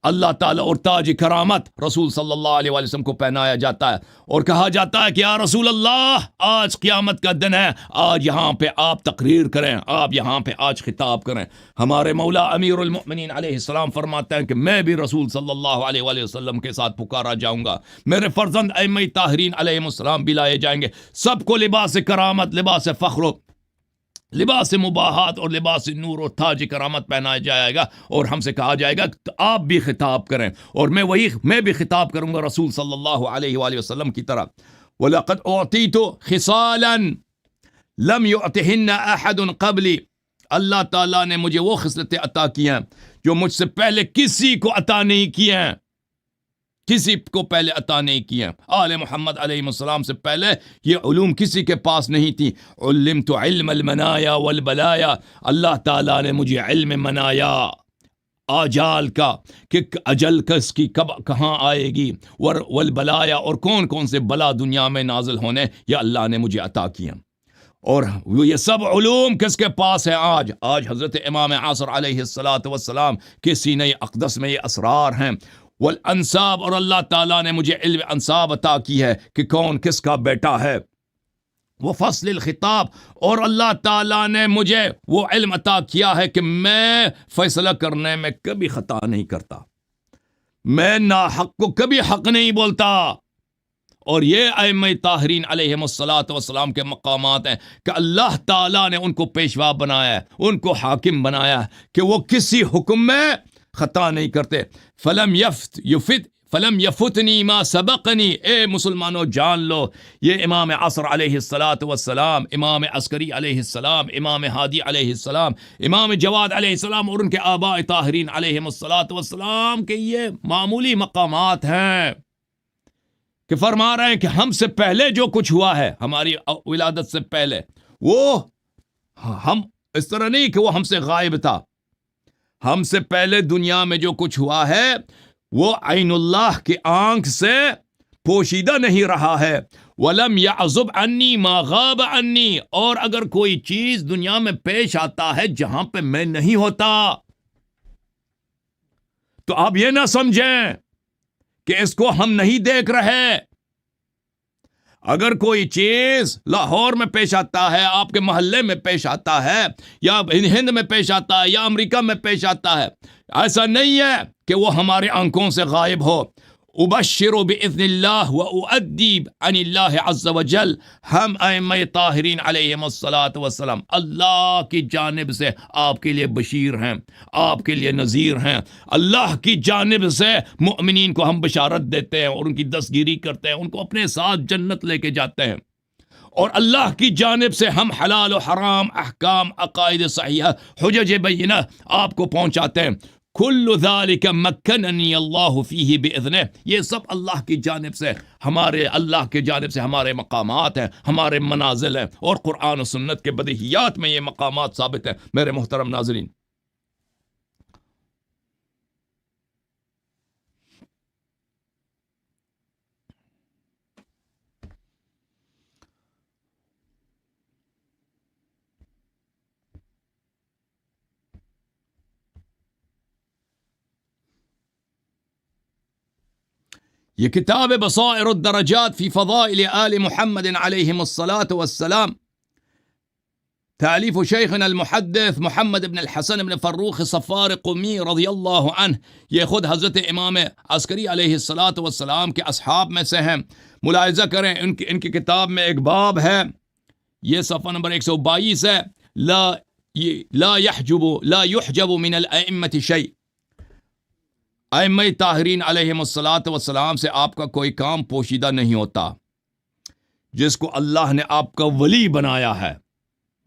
اللہ تعالیٰ اور تاج کرامت رسول صلی اللہ علیہ وسلم کو پہنایا جاتا ہے، اور کہا جاتا ہے کہ یا رسول اللہ آج قیامت کا دن ہے، آج یہاں پہ آپ تقریر کریں، آپ یہاں پہ آج خطاب کریں۔ ہمارے مولا امیر المؤمنین علیہ السلام فرماتے ہیں کہ میں بھی رسول صلی اللہ علیہ وآلہ وسلم کے ساتھ پکارا جاؤں گا، میرے فرزند ائمہ طاہرین علیہم السلام بھی لائے جائیں گے، سب کو لباس کرامت، لباس فخر، لباس مباحات اور لباس نور اور تاج کرامت پہنایا جائے گا، اور ہم سے کہا جائے گا کہ آپ بھی خطاب کریں، اور میں بھی خطاب کروں گا رسول صلی اللہ علیہ وآلہ وسلم کی طرح۔ وَلَقَدْ أُعْطِيتُ خِصَالًا لَمْ يُعْطِهِنَّ أَحَدٌ قَبْلِي، اللہ تعالیٰ نے مجھے وہ خصلتیں عطا کی ہیں جو مجھ سے پہلے کسی کو عطا نہیں کی ہیں، کسی کو پہلے عطا نہیں کی ہیں۔ آل محمد علیہ السلام سے پہلے یہ علوم کسی کے پاس نہیں تھی۔ علمت علم المنایا والبلایا، اللہ تعالیٰ نے مجھے علم منایا، آجال کا، کہ اجل کس کی کب کہاں آئے گی، والبلایا، اور کون کون سے بلا دنیا میں نازل ہونے، یہ اللہ نے مجھے عطا کیا۔ اور یہ سب علوم کس کے پاس ہے آج حضرت امام عصر علیہ الصلاۃ والسلام کے سینہ اقدس میں یہ اسرار ہیں۔ والانساب، اور اللہ تعالیٰ نے مجھے علم انساب عطا کی ہے کہ کون کس کا بیٹا ہے۔ وہ فصل الخطاب، اور اللہ تعالیٰ نے مجھے وہ علم عطا کیا ہے کہ میں فیصلہ کرنے میں کبھی خطا نہیں کرتا، میں ناحق کو کبھی حق نہیں بولتا۔ اور یہ ائمہ طاہرین علیہم الصلاۃ والسلام کے مقامات ہیں کہ اللہ تعالیٰ نے ان کو پیشوا بنایا ہے، ان کو حاکم بنایا ہے کہ وہ کسی حکم میں خطا نہیں کرتے۔ فلم یفتنی ما سبقنی، اے مسلمانوں جان لو، یہ امام عصر علیہ الصلاۃ والسلام، امام عسکری علیہ السلام، امام ہادی علیہ السلام، امام جواد علیہ السلام اور ان کے آباء طاہرین علیہم الصلاۃ والسلام کے یہ معمولی مقامات ہیں کہ فرما رہے ہیں کہ ہم سے پہلے جو کچھ ہوا ہے، ہماری ولادت سے پہلے، وہ ہم اس طرح نہیں کہ وہ ہم سے غائب تھا، ہم سے پہلے دنیا میں جو کچھ ہوا ہے وہ عین اللہ کی آنکھ سے پوشیدہ نہیں رہا ہے۔ وَلَمْ يَعْزُبْ عَنِّي مَا غَابَ عَنِّي، اور اگر کوئی چیز دنیا میں پیش آتا ہے جہاں پہ میں نہیں ہوتا تو آپ یہ نہ سمجھیں کہ اس کو ہم نہیں دیکھ رہے. اگر کوئی چیز لاہور میں پیش آتا ہے, آپ کے محلے میں پیش آتا ہے, یا ہند میں پیش آتا ہے, یا امریکہ میں پیش آتا ہے, ایسا نہیں ہے کہ وہ ہمارے آنکھوں سے غائب ہو. ابشر باذن اللہ وادی عن اللہ عز وجل. ہم ائمہ طاہرین علیہم الصلاۃ والسلام اللہ کی جانب سے آپ کے لیے بشیر ہیں, آپ کے لیے نذیر ہیں. اللہ کی جانب سے مؤمنین کو ہم بشارت دیتے ہیں اور ان کی دستگیری کرتے ہیں, ان کو اپنے ساتھ جنت لے کے جاتے ہیں. اور اللہ کی جانب سے ہم حلال و حرام, احکام, عقائد صحیحہ, حجج بینہ آپ کو پہنچاتے ہیں. کل ذالک مکننی اللہ فیہ باذنہ. یہ سب اللہ کی جانب سے, ہمارے اللہ کی جانب سے ہمارے مقامات ہیں, ہمارے منازل ہیں, اور قرآن و سنت کے بدیہیات میں یہ مقامات ثابت ہیں. میرے محترم ناظرین, یہ کتاب بصائر الدرجات فی فضائل آل محمد علیہم الصلاۃ والسلام, تألیف شیخنا المحدث محمد بن الحسن بن فروخ صفار قمی رضی اللہ عنہ. یہ خود حضرت امام عسکری علیہ الصلاۃ والسلام کے اصحاب میں سے ہیں. ملاحظہ کریں, ان کی کتاب میں ایک باب ہے, یہ صفحہ نمبر 122 ہے, لا يحجب من الائمة شیء. ائمہ طاہرین علیہم الصلاۃ والسلام سے آپ کا کوئی کام پوشیدہ نہیں ہوتا. جس کو اللہ نے آپ کا ولی بنایا ہے,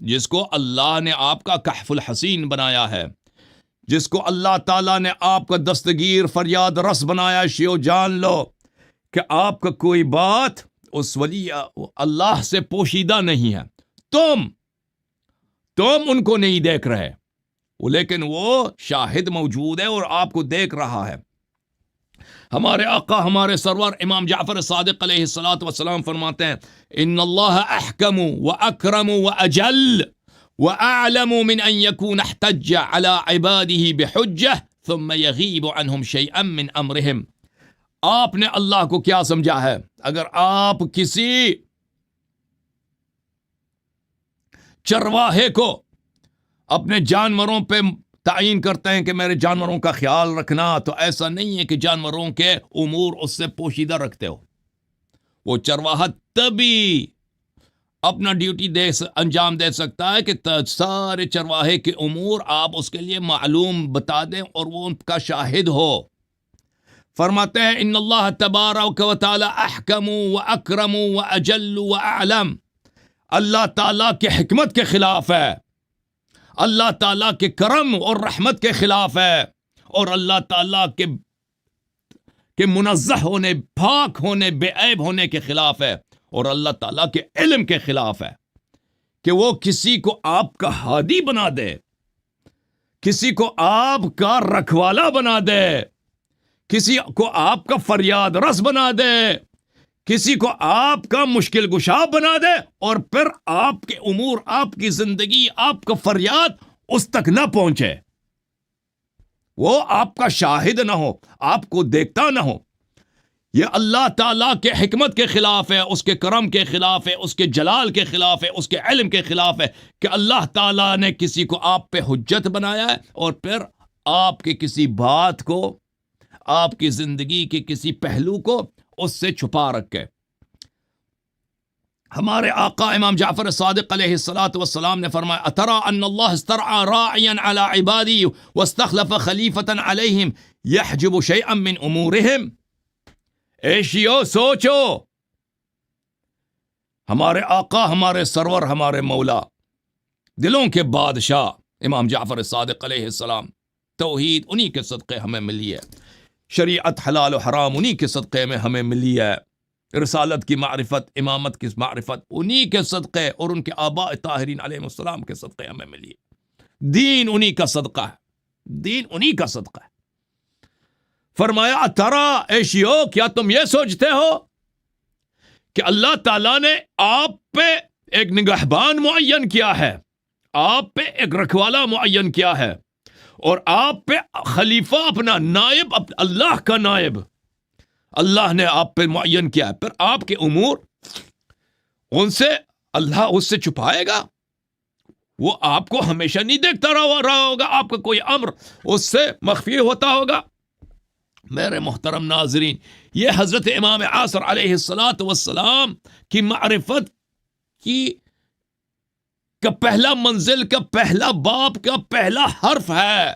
جس کو اللہ نے آپ کا کہف الحسین بنایا ہے, جس کو اللہ تعالیٰ نے آپ کا دستگیر فریاد رس بنایا, شیو جان لو کہ آپ کا کوئی بات اس ولی اللہ سے پوشیدہ نہیں ہے. تم ان کو نہیں دیکھ رہے, لیکن وہ شاہد موجود ہے اور آپ کو دیکھ رہا ہے. ہمارے آقا, ہمارے سرور امام جعفر صادق علیہ الصلاۃ والسلام فرماتے ہیں, ان اللہ احکم واکرم واجل واعلم من ان يكون احتج على عباده بحجة ثم يغيب عنهم شيئا من امرهم. آپ نے اللہ کو کیا سمجھا ہے؟ اگر آپ کسی چرواہے کو اپنے جانوروں پہ تعین کرتے ہیں کہ میرے جانوروں کا خیال رکھنا, تو ایسا نہیں ہے کہ جانوروں کے امور اس سے پوشیدہ رکھتے ہو. وہ چرواہا تبھی اپنا ڈیوٹی انجام دے سکتا ہے کہ سارے چرواہے کے امور آپ اس کے لیے معلوم بتا دیں اور وہ ان کا شاہد ہو. فرماتے ہیں ان اللہ تبارک و تعالی احکم و اکرم و اجل و اعلم. اللہ تعالیٰ کے حکمت کے خلاف ہے, اللہ تعالیٰ کے کرم اور رحمت کے خلاف ہے, اور اللہ تعالیٰ کے منزہ ہونے, پاک ہونے, بے عیب ہونے کے خلاف ہے, اور اللہ تعالیٰ کے علم کے خلاف ہے کہ وہ کسی کو آپ کا ہادی بنا دے, کسی کو آپ کا رکھوالا بنا دے, کسی کو آپ کا فریاد رس بنا دے, کسی کو آپ کا مشکل گشا بنا دے, اور پھر آپ کے امور, آپ کی زندگی, آپ کا فریاد اس تک نہ پہنچے, وہ آپ کا شاہد نہ ہو, آپ کو دیکھتا نہ ہو. یہ اللہ تعالیٰ کے حکمت کے خلاف ہے, اس کے کرم کے خلاف ہے, اس کے جلال کے خلاف ہے, اس کے علم کے خلاف ہے کہ اللہ تعالیٰ نے کسی کو آپ پہ حجت بنایا ہے, اور پھر آپ کے کسی بات کو, آپ کی زندگی کے کسی پہلو کو اس سے چھپا رکھے. ہمارے آقا امام جعفر صادق علیہ الصلاۃ والسلام نے فرمایا, اترى ان اللہ استرعى راعیا على عباده واستخلف خلیفۃ علیہم يحجب شيئا من امورهم. ایشیو سوچو, ہمارے آقا, ہمارے سرور, ہمارے مولا, دلوں کے بادشاہ امام جعفر صادق علیہ السلام, توحید انہی کے صدقے ہمیں ملی ہے, شریعت حلال و حرام انہی کے صدقے میں ہمیں ملی ہے, رسالت کی معرفت, امامت کی معرفت انہی کے صدقے اور ان کے آباء طاہرین علیہ السلام کے صدقے ہمیں ملی ہے. دین انہی کا صدقہ ہے, دین انہی کا صدقہ ہے. فرمایا ترا ایشیو, کیا تم یہ سوچتے ہو کہ اللہ تعالیٰ نے آپ پہ ایک نگہبان معین کیا ہے, آپ پہ ایک رکھوالا معین کیا ہے, اور آپ پہ خلیفہ, اپنا نائب, اللہ کا نائب, اللہ نے آپ پہ معین کیا ہے، پھر آپ کے امور ان سے اللہ اس سے چھپائے گا؟ وہ آپ کو ہمیشہ نہیں دیکھتا رہا ہوگا، آپ کا کوئی امر اس سے مخفی ہوتا ہوگا؟ میرے محترم ناظرین، یہ حضرت امام عاصر علیہ السلام کی معرفت کا پہلا منزل، کا پہلا باب، کا پہلا حرف ہے۔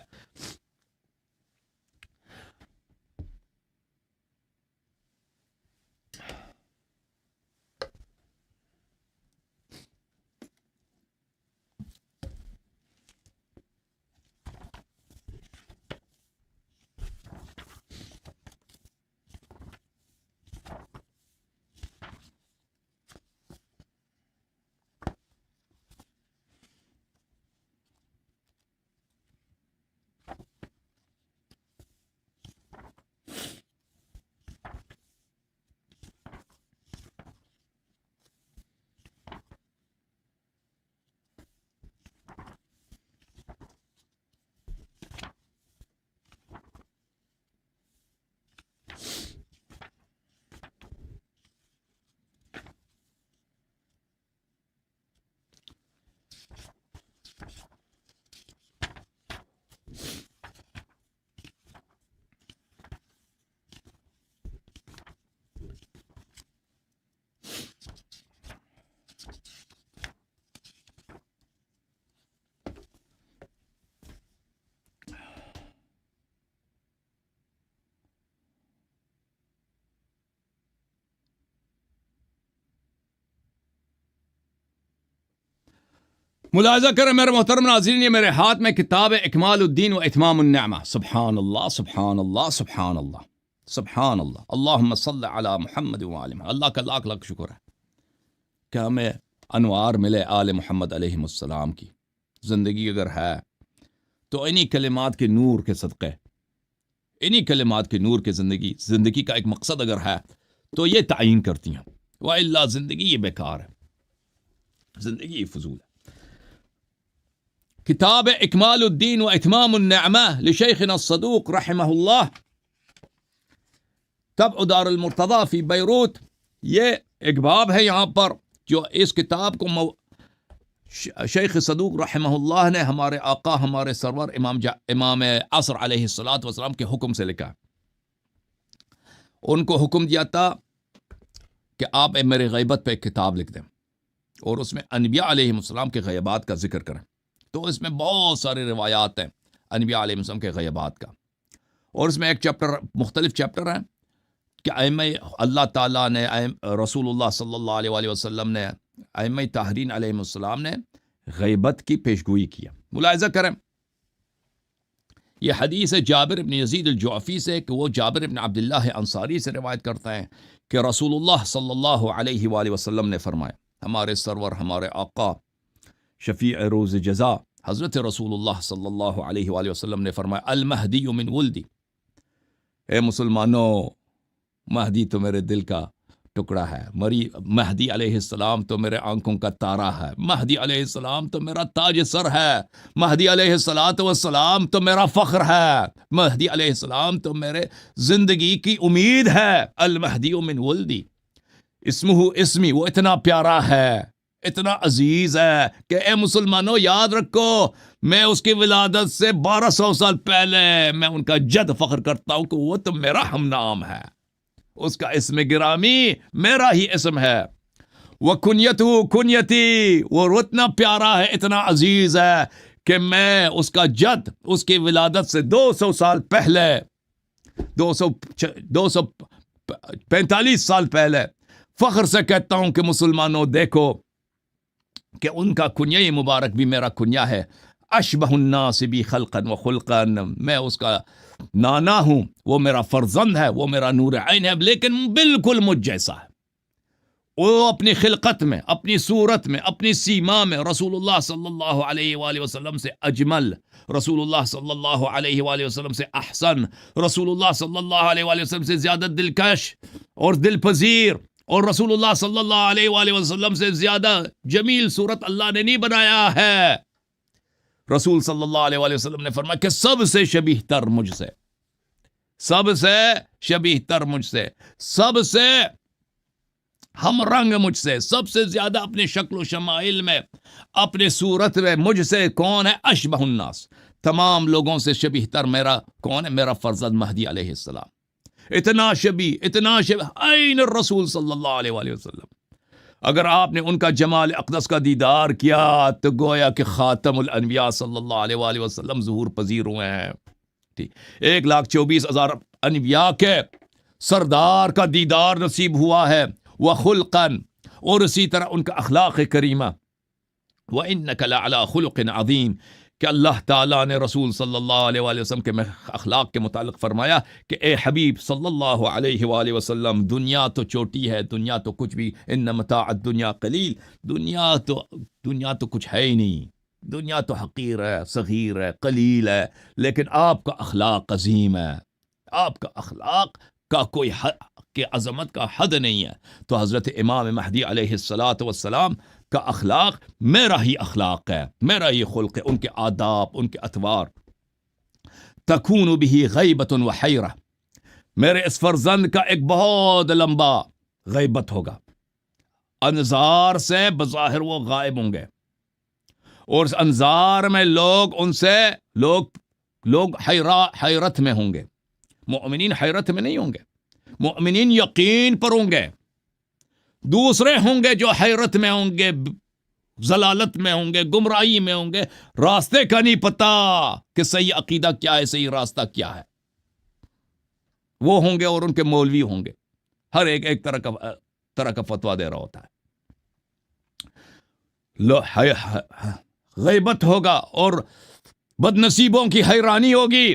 ملاحظہ کریں میرے محترم ناظرین، یہ میرے ہاتھ میں کتاب ہے اکمال الدین و اتمام النعمہ۔ سبحان اللہ، سبحان اللہ، سبحان اللہ، سبحان اللہ، اللہم صل علی محمد و آل محمد۔ اللہ کا لاکھ لاکھ شکر ہے کہ ہمیں انوار ملے آل محمد علیہ السلام کی زندگی اگر ہے تو انہی کلمات کے نور کے صدقے، انہی کلمات کے نور کے زندگی کا ایک مقصد اگر ہے تو یہ تعین کرتی ہیں، وَإِلَّا زندگی یہ بیکار ہے، زندگی فضول ہے۔ کتاب اکمال الدین و اتمام النعمہ لشیخنا الصدوق رحمہ اللہ، طبع دار المرتضی فی بیروت۔ یہ ایک باب ہے یہاں پر جو اس کتاب کو شیخ صدوق رحمہ اللہ نے ہمارے آقا، ہمارے سرور امام عصر علیہ السلام کے حکم سے لکھا۔ ان کو حکم دیا تھا کہ آپ میرے غیبت پہ ایک کتاب لکھ دیں اور اس میں انبیاء علیہ السلام کے غیبات کا ذکر کریں۔ تو اس میں بہت ساری روایات ہیں انبیاء علیہ السلام کے غیبات کا، اور اس میں ایک مختلف چیپٹر ہیں کہ ائمہ اللہ تعالیٰ نے، رسول اللہ صلی اللہ علیہ وآلہ وسلم نے، ائمہ طاہرین علیہ السلام نے غیبت کی پیشگوئی کیا۔ ملاحظہ کریں، یہ حدیث ہے جابر بن یزید الجعفی سے کہ وہ جابر بن عبداللہ انصاری سے روایت کرتا ہے کہ رسول اللہ صلی اللہ علیہ وآلہ وسلم نے فرمایا، ہمارے سرور، ہمارے آقا، شفیع روز جزا حضرت رسول اللہ صلی اللہ علیہ وآلہ وسلم نے فرمایا، المہدی من ولدی، اے مسلمانوں، مہدی تو میرے دل کا ٹکڑا ہے، مہدی علیہ السلام تو میرے آنکھوں کا تارا ہے، مہدی علیہ السلام تو میرا تاج سر ہے، مہدی علیہ السلام تو میرا فخر ہے، مہدی علیہ السلام تو میرے زندگی کی امید ہے۔ المہدی من ولدی، اسمہ اسمی، وہ اتنا پیارا ہے، اتنا عزیز ہے کہ اے مسلمانوں یاد رکھو، میں اس کی ولادت سے 1200 سال پہلے میں ان کا جد فخر کرتا ہوں کہ وہ تو میرا ہم نام ہے، اس کا اسم گرامی میرا ہی اسم ہے، وہ کنیتی، وہ اتنا پیارا ہے، اتنا عزیز ہے کہ میں اس کا جد اس کی ولادت سے 200 سال پہلے، 245 سال پہلے فخر سے کہتا ہوں کہ مسلمانوں دیکھو کہ ان کا کنیہ مبارک بھی میرا کنیہ ہے، اشبہ الناس بی خلقا و خلقا، میں اس کا نانا ہوں، وہ میرا فرزند ہے، وہ میرا نور عین ہے، لیکن بالکل مجھ جیسا ہے۔ وہ اپنی خلقت میں، اپنی صورت میں، اپنی سیما میں رسول اللہ صلی اللہ علیہ وآلہ وسلم سے اجمل، رسول اللہ صلی اللہ علیہ وآلہ وسلم سے احسن، رسول اللہ صلی اللہ علیہ وآلہ وسلم سے زیادہ دلکش اور دل پذیر، اور رسول اللہ صلی اللہ علیہ وآلہ وسلم سے زیادہ جمیل صورت اللہ نے نہیں بنایا ہے۔ رسول صلی اللہ علیہ وآلہ وسلم نے فرمایا کہ سب سے شبیہ تر مجھ سے، سب سے شبیہ تر مجھ سے، سب سے ہم رنگ مجھ سے، سب سے زیادہ اپنے شکل و شمائل میں، اپنے صورت میں مجھ سے کون ہے؟ اشبہ الناس، تمام لوگوں سے شبیہ تر میرا کون ہے؟ میرا فرزند مہدی علیہ السلام. اتنا شبیہ عین الرسول صلی اللہ علیہ وآلہ وسلم. اگر آپ نے ان کا جمال اقدس کا دیدار کیا تو گویا کہ خاتم الانبیاء صلی اللہ علیہ وآلہ وسلم ظہور پذیر ہوئے ہیں. 1,24,000 انبیاء کے سردار کا دیدار نصیب ہوا ہے. وخلقاً، اور اسی طرح ان کا اخلاق کریمہ. وَإِنَّكَ لَعَلَىٰ خُلُقٍ عَظِيمٍ، کہ اللہ تعالیٰ نے رسول صلی اللہ علیہ وآلہ وسلم کے اخلاق کے متعلق فرمایا کہ اے حبیب صلی اللہ علیہ وآلہ وسلم، دنیا تو چوٹی ہے، دنیا تو کچھ بھی، ان متاع الدنیا قلیل، دنیا تو کچھ ہے ہی نہیں، دنیا تو حقیر ہے، صغیر ہے، قلیل ہے، لیکن آپ کا اخلاق عظیم ہے، آپ کا اخلاق کا کوئی کہ عظمت کا حد نہیں ہے. تو حضرت امام مہدی علیہ السلام کا اخلاق میرا ہی اخلاق ہے، میرا ہی خلق ہے، ان کے آداب، ان کے اطوار. تکون بہ غیبت و حیرہ، میرے اس فرزند کا ایک بہت لمبا غیبت ہوگا. انظار سے بظاہر وہ غائب ہوں گے، اور اس انظار میں لوگ حیرت میں ہوں گے. مؤمنین حیرت میں نہیں ہوں گے، مؤمنین یقین پر ہوں گے. دوسرے ہوں گے جو حیرت میں ہوں گے، ضلالت میں ہوں گے، گمراہی میں ہوں گے، راستے کا نہیں پتا کہ صحیح عقیدہ کیا ہے، صحیح راستہ کیا ہے. وہ ہوں گے اور ان کے مولوی ہوں گے، ہر ایک طرح کا فتویٰ دے رہا ہوتا ہے. غیبت ہوگا اور بد نصیبوں کی حیرانی ہوگی.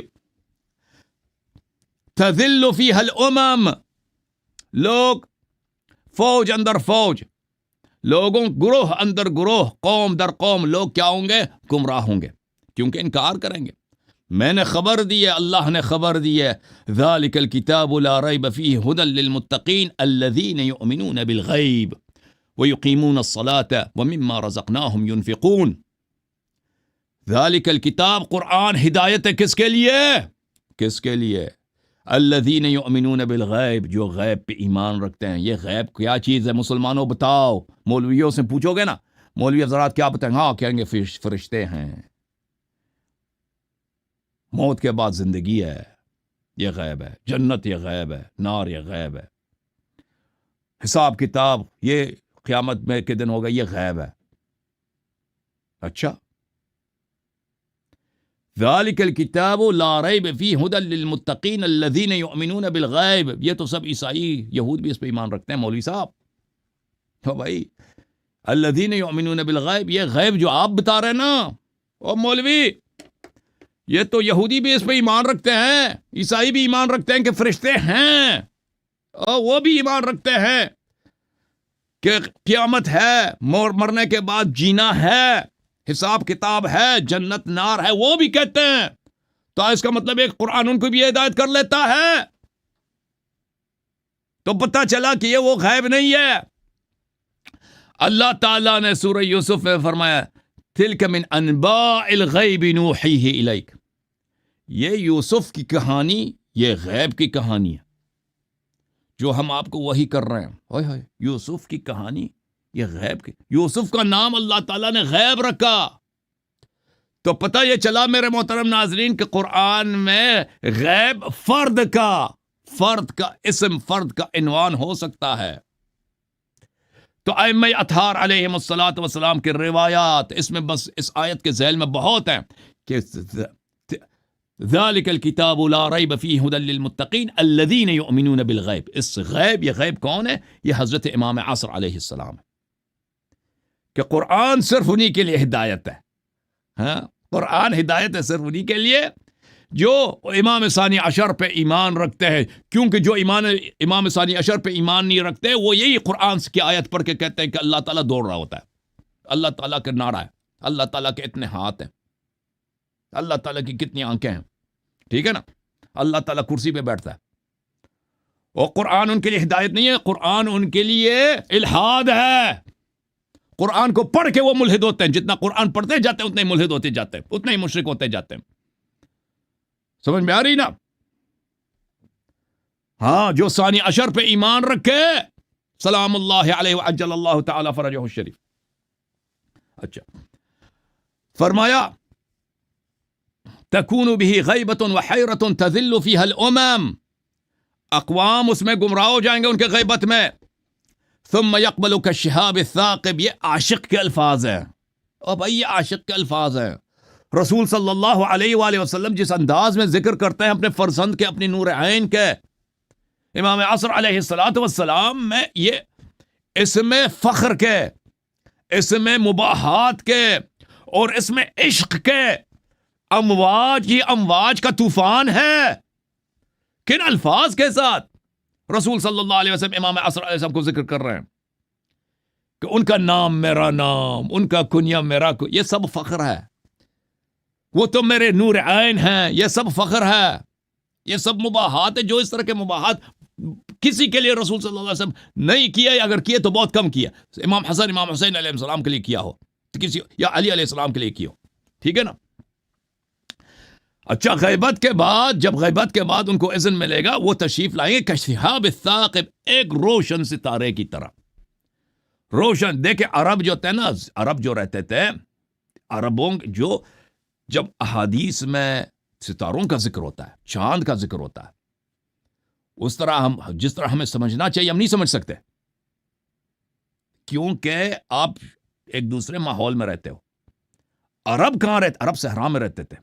تذل فیہا الامم، لوگ فوج اندر فوج، لوگوں گروہ اندر گروہ، قوم در قوم، لوگ کیا ہوں گے؟ گمراہ ہوں گے، کیونکہ انکار کریں گے. میں نے خبر دی ہے، اللہ نے خبر دی ہے. ذالک الکتاب لا ریب فیہ ھدی للمتقین الذین یؤمنون بالغیب ویقیمون الصلاة ومما رزقناہم ینفقون. ذالک الکتاب، قرآن ہدایت ہے کس کے لیے؟ کس کے لیے؟ الذین یؤمنون بالغیب، جو غیب پہ ایمان رکھتے ہیں. یہ غیب کیا چیز ہے مسلمانوں؟ بتاؤ. مولویوں سے پوچھو گے نا، مولوی حضرات کیا بتائیں؟ ہاں کہیں گے فرشتے ہیں، موت کے بعد زندگی ہے، یہ غیب ہے. جنت یہ غیب ہے، نار یہ غیب ہے، حساب کتاب یہ قیامت میں کے دن ہوگا، یہ غیب ہے. اچھا، ذالک الکتاب لا ریب فیہ ھدی للمتقین الذین یؤمنون بالغیب. یہ تو سب عیسائی یہود بھی اس پہ ایمان رکھتے ہیں مولوی صاحب. تو بھائی الذین یؤمنون بالغیب، یہ غیب جو آپ بتا رہے ہیں نا او مولوی، یہ تو یہودی بھی اس پہ ایمان رکھتے ہیں، عیسائی بھی ایمان رکھتے ہیں کہ فرشتے ہیں، اور وہ بھی ایمان رکھتے ہیں کہ قیامت ہے، مرنے کے بعد جینا ہے، حساب کتاب ہے، جنت نار ہے، وہ بھی کہتے ہیں. تو اس کا مطلب ایک قرآن ان کو بھی ہدایت کر لیتا ہے. تو پتہ چلا کہ یہ وہ غیب نہیں ہے. اللہ تعالیٰ نے سورہ یوسف میں فرمایا تلک من انباء الغیب نوحیہ الیک. یہ یوسف کی کہانی، یہ غیب کی کہانی ہے جو ہم آپ کو وحی کر رہے ہیں. ہائے ہائے، یوسف کی کہانی، یہ غیب کی. یوسف کا نام اللہ تعالیٰ نے غیب رکھا. تو پتہ یہ چلا میرے محترم ناظرین کہ قرآن میں غیب فرد کا اسم، فرد کا عنوان ہو سکتا ہے. تو ائمہ اطہار علیہم الصلاۃ والسلام کے روایات اس میں بس اس آیت کے ذیل میں بہت ہیں کہ ذالک الکتاب لا ریب فیہ ھدی للمتقین الذین یؤمنون بالغیب. اس غیب، یہ غیب کون ہے؟ یہ حضرت امام عصر علیہ السلام ہے. کہ قرآن صرف انہی کے لیے ہدایت ہے. ہاں، قرآن ہدایت ہے صرف انہی کے لیے جو امام ثانی عشر پہ ایمان رکھتے ہیں. کیونکہ جو امام ثانی عشر پہ ایمان نہیں رکھتے وہ یہی قرآن کی آیت پڑھ کے کہتے ہیں کہ اللہ تعالیٰ دوڑ رہا ہوتا ہے، اللہ تعالیٰ کا نعرہ ہے، اللہ تعالیٰ کے اتنے ہاتھ ہیں، اللہ تعالیٰ کی کتنی آنکھیں ہیں. ٹھیک ہے نا، اللہ تعالیٰ کرسی پہ بیٹھتا ہے. اور قرآن ان کے لیے ہدایت نہیں ہے، قرآن ان کے لیے الہاد ہے. قرآن کو پڑھ کے وہ ملحد ہوتے ہیں. جتنا قرآن پڑھتے جاتے ہیں اتنے ہی ملحد ہوتے جاتے ہیں، اتنے ہی مشرک ہوتے جاتے ہیں. سمجھ میں آ رہی نا؟ ہاں جو ثانی عشر پہ ایمان رکھے سلام اللہ علیہ وعجل اللہ تعالی فرجہ الشریف. اچھا فرمایا تکون به غیبت و حیرت تذل فیها الامم، اقوام اس میں گمراہ ہو جائیں گے ان کے غیبت میں. ثم يقبل كالشهاب الثاقب، یہ عاشق کے الفاظ ہیں. اور بھائی یہ عاشق کے الفاظ ہیں. رسول صلی اللہ علیہ وآلہ وسلم جس انداز میں ذکر کرتے ہیں اپنے فرزند کے، اپنی نور عین کے، امام عصر علیہ السلام میں، یہ اس میں فخر کے، اس میں مباحات کے، اور اس میں عشق کے امواج کا طوفان ہے. کن الفاظ کے ساتھ رسول صلی اللہ علیہ وسلم امام عصر علیہ السلام کو ذکر کر رہے ہیں کہ ان کا نام میرا نام، ان کا کنیا میرا یہ سب فخر ہے. وہ تو میرے نور عین ہیں، یہ سب فخر ہے، یہ سب مباحات ہے. جو اس طرح کے مباحات کسی کے لیے رسول صلی اللہ علیہ وسلم نہیں کیے، اگر کیے تو بہت کم کیے. امام حسن امام حسین علیہ السلام کے لیے کیا ہو، کسی یا علی علیہ السلام کے لیے کیا ہو. ٹھیک ہے نا. اچھا غیبت کے بعد، جب غیبت کے بعد ان کو اذن ملے گا، وہ تشریف لائیں گے کشہاب الثاقب، ایک روشن ستارے کی طرح. روشن دیکھیں عرب جو تھے نا، عرب جو رہتے تھے، عربوں جو جب احادیث میں ستاروں کا ذکر ہوتا ہے، چاند کا ذکر ہوتا ہے، اس طرح جس طرح ہمیں سمجھنا چاہیے ہم نہیں سمجھ سکتے، کیونکہ آپ ایک دوسرے ماحول میں رہتے ہو. عرب کہاں رہتے؟ عرب صحرا میں رہتے تھے،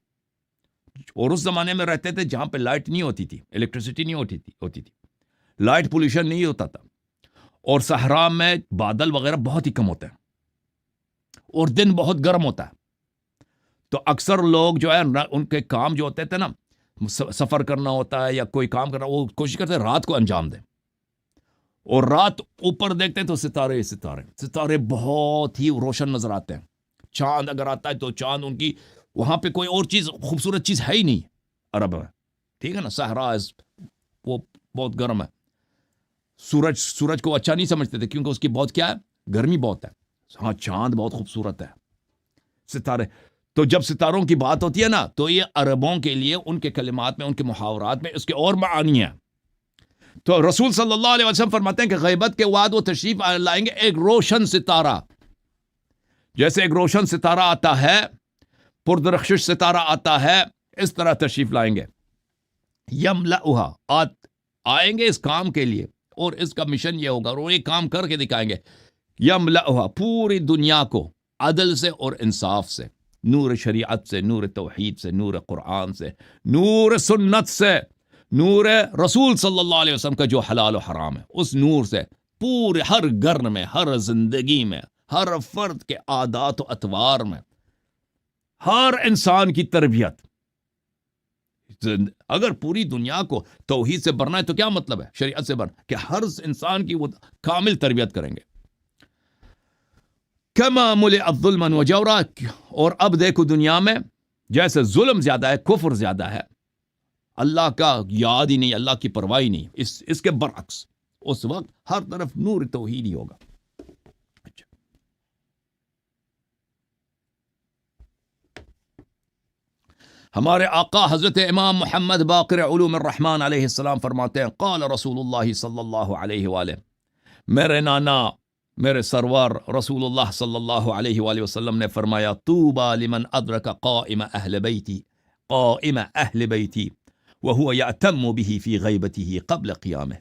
اور اس زمانے میں رہتے تھے جہاں پہ لائٹ نہیں ہوتی تھی، الیکٹریسٹی نہیں ہوتی تھی، لائٹ پولوشن نہیں ہوتا تھا، اور صحرا میں بادل وغیرہ بہت ہی کم ہوتے ہیں، اور دن بہت گرم ہوتا ہے. تو اکثر لوگ جو ہے ان کے کام جو ہوتے تھے نا، سفر کرنا ہوتا ہے یا کوئی کام کرنا، وہ کوشش کرتے ہیں رات کو انجام دیں. اور رات اوپر دیکھتے ہیں تو ستارے بہت ہی روشن نظر آتے ہیں. چاند اگر آتا ہے تو چاند ان کی، وہاں پہ کوئی اور چیز خوبصورت چیز ہے ہی نہیں عرب میں. ٹھیک ہے نا. صحرا وہ بہت گرم ہے. سورج کو اچھا نہیں سمجھتے تھے کیونکہ اس کی بہت کیا ہے، گرمی بہت ہے. ہاں چاند بہت خوبصورت ہے، ستارے. تو جب ستاروں کی بات ہوتی ہے نا، تو یہ عربوں کے لیے ان کے کلمات میں، ان کے محاورات میں اس کے اور معانی ہیں. تو رسول صلی اللہ علیہ وسلم فرماتے ہیں کہ غیبت کے بعد وہ تشریف لائیں گے ایک روشن ستارہ. جیسے ایک روشن ستارہ آتا ہے، پردرخشش ستارہ آتا ہے، اس طرح تشریف لائیں گے. یملأھا، آئیں گے اس کام کے لیے، اور اس کا مشن یہ ہوگا، اور وہ ایک کام کر کے دکھائیں گے. یملأھا، پوری دنیا کو عدل سے اور انصاف سے، نور شریعت سے، نور توحید سے، نور قرآن سے، نور سنت سے، نور رسول صلی اللہ علیہ وسلم کا جو حلال و حرام ہے، اس نور سے پورے ہر گھر میں، ہر زندگی میں، ہر فرد کے عادات و اطوار میں، ہر انسان کی تربیت. اگر پوری دنیا کو توحید سے بھرنا ہے تو کیا مطلب ہے؟ شریعت سے بھرنا، کہ ہر انسان کی وہ کامل تربیت کریں گے. کما ملئ ظلما و جورا، اور اب دیکھو دنیا میں جیسے ظلم زیادہ ہے، کفر زیادہ ہے، اللہ کا یاد ہی نہیں، اللہ کی پرواہ ہی نہیں. اس کے برعکس اس وقت ہر طرف نور توحید ہی ہوگا. اچھا. ہمارے آقا حضرت امام محمد باقر علوم الرحمن علیہ السلام فرماتے ہیں، قال رسول اللہ صلی اللہ علیہ وآلہ، میرے نانا، میرے سرور رسول اللہ صلی اللہ علیہ وآلہ وسلم نے فرمایا، طوبى لمن ادرک قائم اہل بیتی وهو یأتم به فی غیبته قبل قیامه.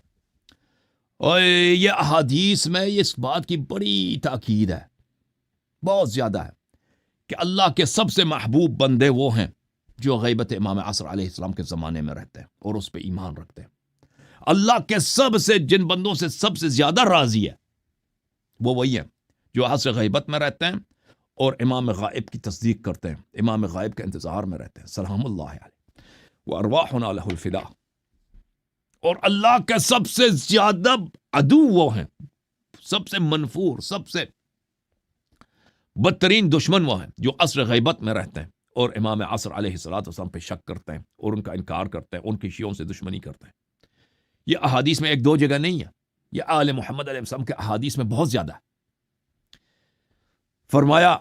اور یہ احادیث میں اس بات کی بڑی تاکید ہے، بہت زیادہ ہے، کہ اللہ کے سب سے محبوب بندے وہ ہیں جو غیبت امام عصر علیہ السلام کے زمانے میں رہتے ہیں اور اس پہ ایمان رکھتے ہیں. اللہ کے سب سے، جن بندوں سے سب سے زیادہ راضی ہے وہ وہی ہیں جو عصر غیبت میں رہتے ہیں اور امام غائب کی تصدیق کرتے ہیں، امام غائب کے انتظار میں رہتے ہیں، سلام اللہ علیہ وارواحنا لہ الفداء. اور اللہ کے سب سے زیادہ عدو وہ ہیں، سب سے منفور، سب سے بدترین دشمن وہ ہیں جو عصر غیبت میں رہتے ہیں اور امام عصر علیہ السلام پہ شک کرتے ہیں اور ان کا انکار کرتے ہیں، ان کی شیعوں سے دشمنی کرتے ہیں. یہ احادیث میں ایک دو جگہ نہیں ہے، یہ آل محمد علیہ السلام کے احادیث میں بہت زیادہ ہے. فرمایا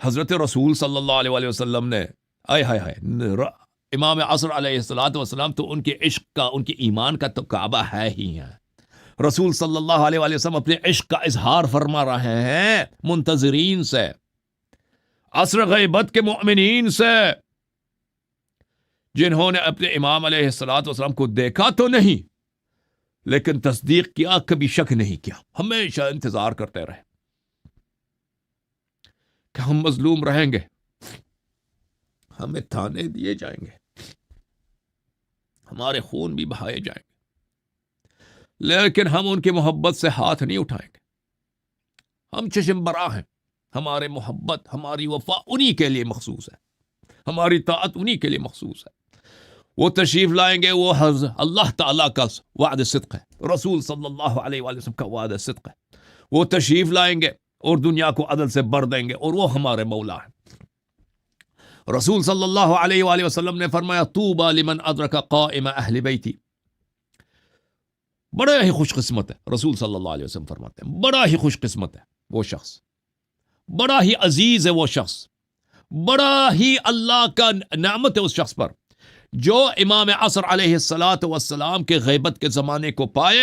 حضرت رسول صلی اللہ علیہ وسلم نے، آئے ہائے ہائے، امام عصر علیہ السلام تو ان کے عشق کا، ان کے ایمان کا تو کعبہ ہے ہی ہے. رسول صلی اللہ علیہ وآلہ وسلم اپنے عشق کا اظہار فرما رہے ہیں منتظرین سے، عصر غیبت کے مؤمنین سے، جنہوں نے اپنے امام علیہ السلام کو دیکھا تو نہیں لیکن تصدیق کیا، کبھی شک نہیں کیا، ہمیشہ انتظار کرتے رہے کہ ہم مظلوم رہیں گے، ہمیں تانے دیے جائیں گے، ہمارے خون بھی بہائے جائیں گے، لیکن ہم ان کی محبت سے ہاتھ نہیں اٹھائیں گے. ہم چشم برا ہیں، ہمارے محبت، ہماری وفا انہی کے لیے مخصوص ہے، ہماری طاعت انہی کے لیے مخصوص ہے. وہ تشریف لائیں گے، وہ اللہ تعالیٰ کا وعد صدق ہے، رسول صلی اللہ علیہ وآلہ وسلم کا وعد صدق ہے. وہ تشریف لائیں گے اور دنیا کو عدل سے بھر دیں گے، اور وہ ہمارے مولا ہیں. رسول صلی اللہ علیہ وآلہ وسلم نے فرمایا طوبی لمن ادرک قائم اہل بیتی. بڑا ہی خوش قسمت ہے، رسول صلی اللہ علیہ وسلم فرماتے ہیں بڑا ہی خوش قسمت ہے وہ شخص، بڑا ہی عزیز ہے وہ شخص، بڑا ہی اللہ کا نعمت ہے اس شخص پر جو امام عصر علیہ السلام کے غیبت کے زمانے کو پائے.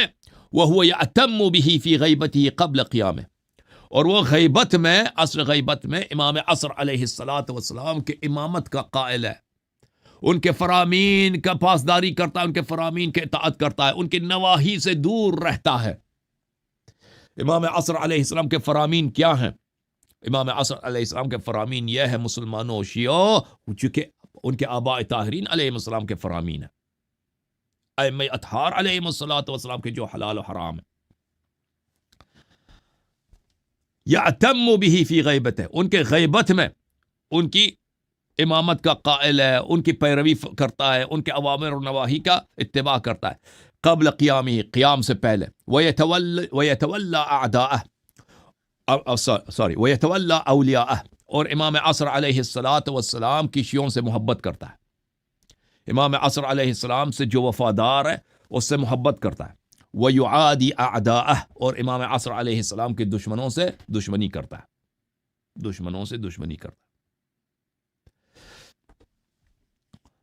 وَهُوَ يَأْتَمُّ بِهِ فِي غَيْبَتِهِ قَبْلَ قِيَامِهِ، اور وہ غیبت میں، عصر غیبت میں امام عصر علیہ السلام کے امامت کا قائل ہے، ان کے فرامین کا پاسداری کرتا ہے، ان کے فرامین کے اطاعت کرتا ہے، ان کے نواہی سے دور رہتا ہے. امام عصر علیہ السلام کے فرامین کیا ہیں؟ امام عصر علیہ السلام کے فرامین یہ ہے مسلمانوں، شیعوں، چونکہ ان کے آباء طاہرین علیہ السلام کے فرامین ہیں، ائمہ اطہار علیہ السلام کے جو حلال و حرام ہے. یعتم بہ فی غیبتہ، ان کے غیبت میں ان کی امامت کا قائل ہے، ان کی پیروی کرتا ہے، ان کے اوامر و نواہی کا اتباع کرتا ہے. قبل قیامہ، قیام سے پہلے. ویتولی اعداءہ، ویتولی اولیاءہ، اور امام عصر علیہ السلام کی شیعوں سے محبت کرتا ہے. امام عصر علیہ السلام سے جو وفادار ہے اس سے محبت کرتا ہے. ویعادی اعداءہ، اور امام عصر علیہ السلام کے دشمنوں سے دشمنی کرتا ہے، دشمنوں سے دشمنی کرتا ہے.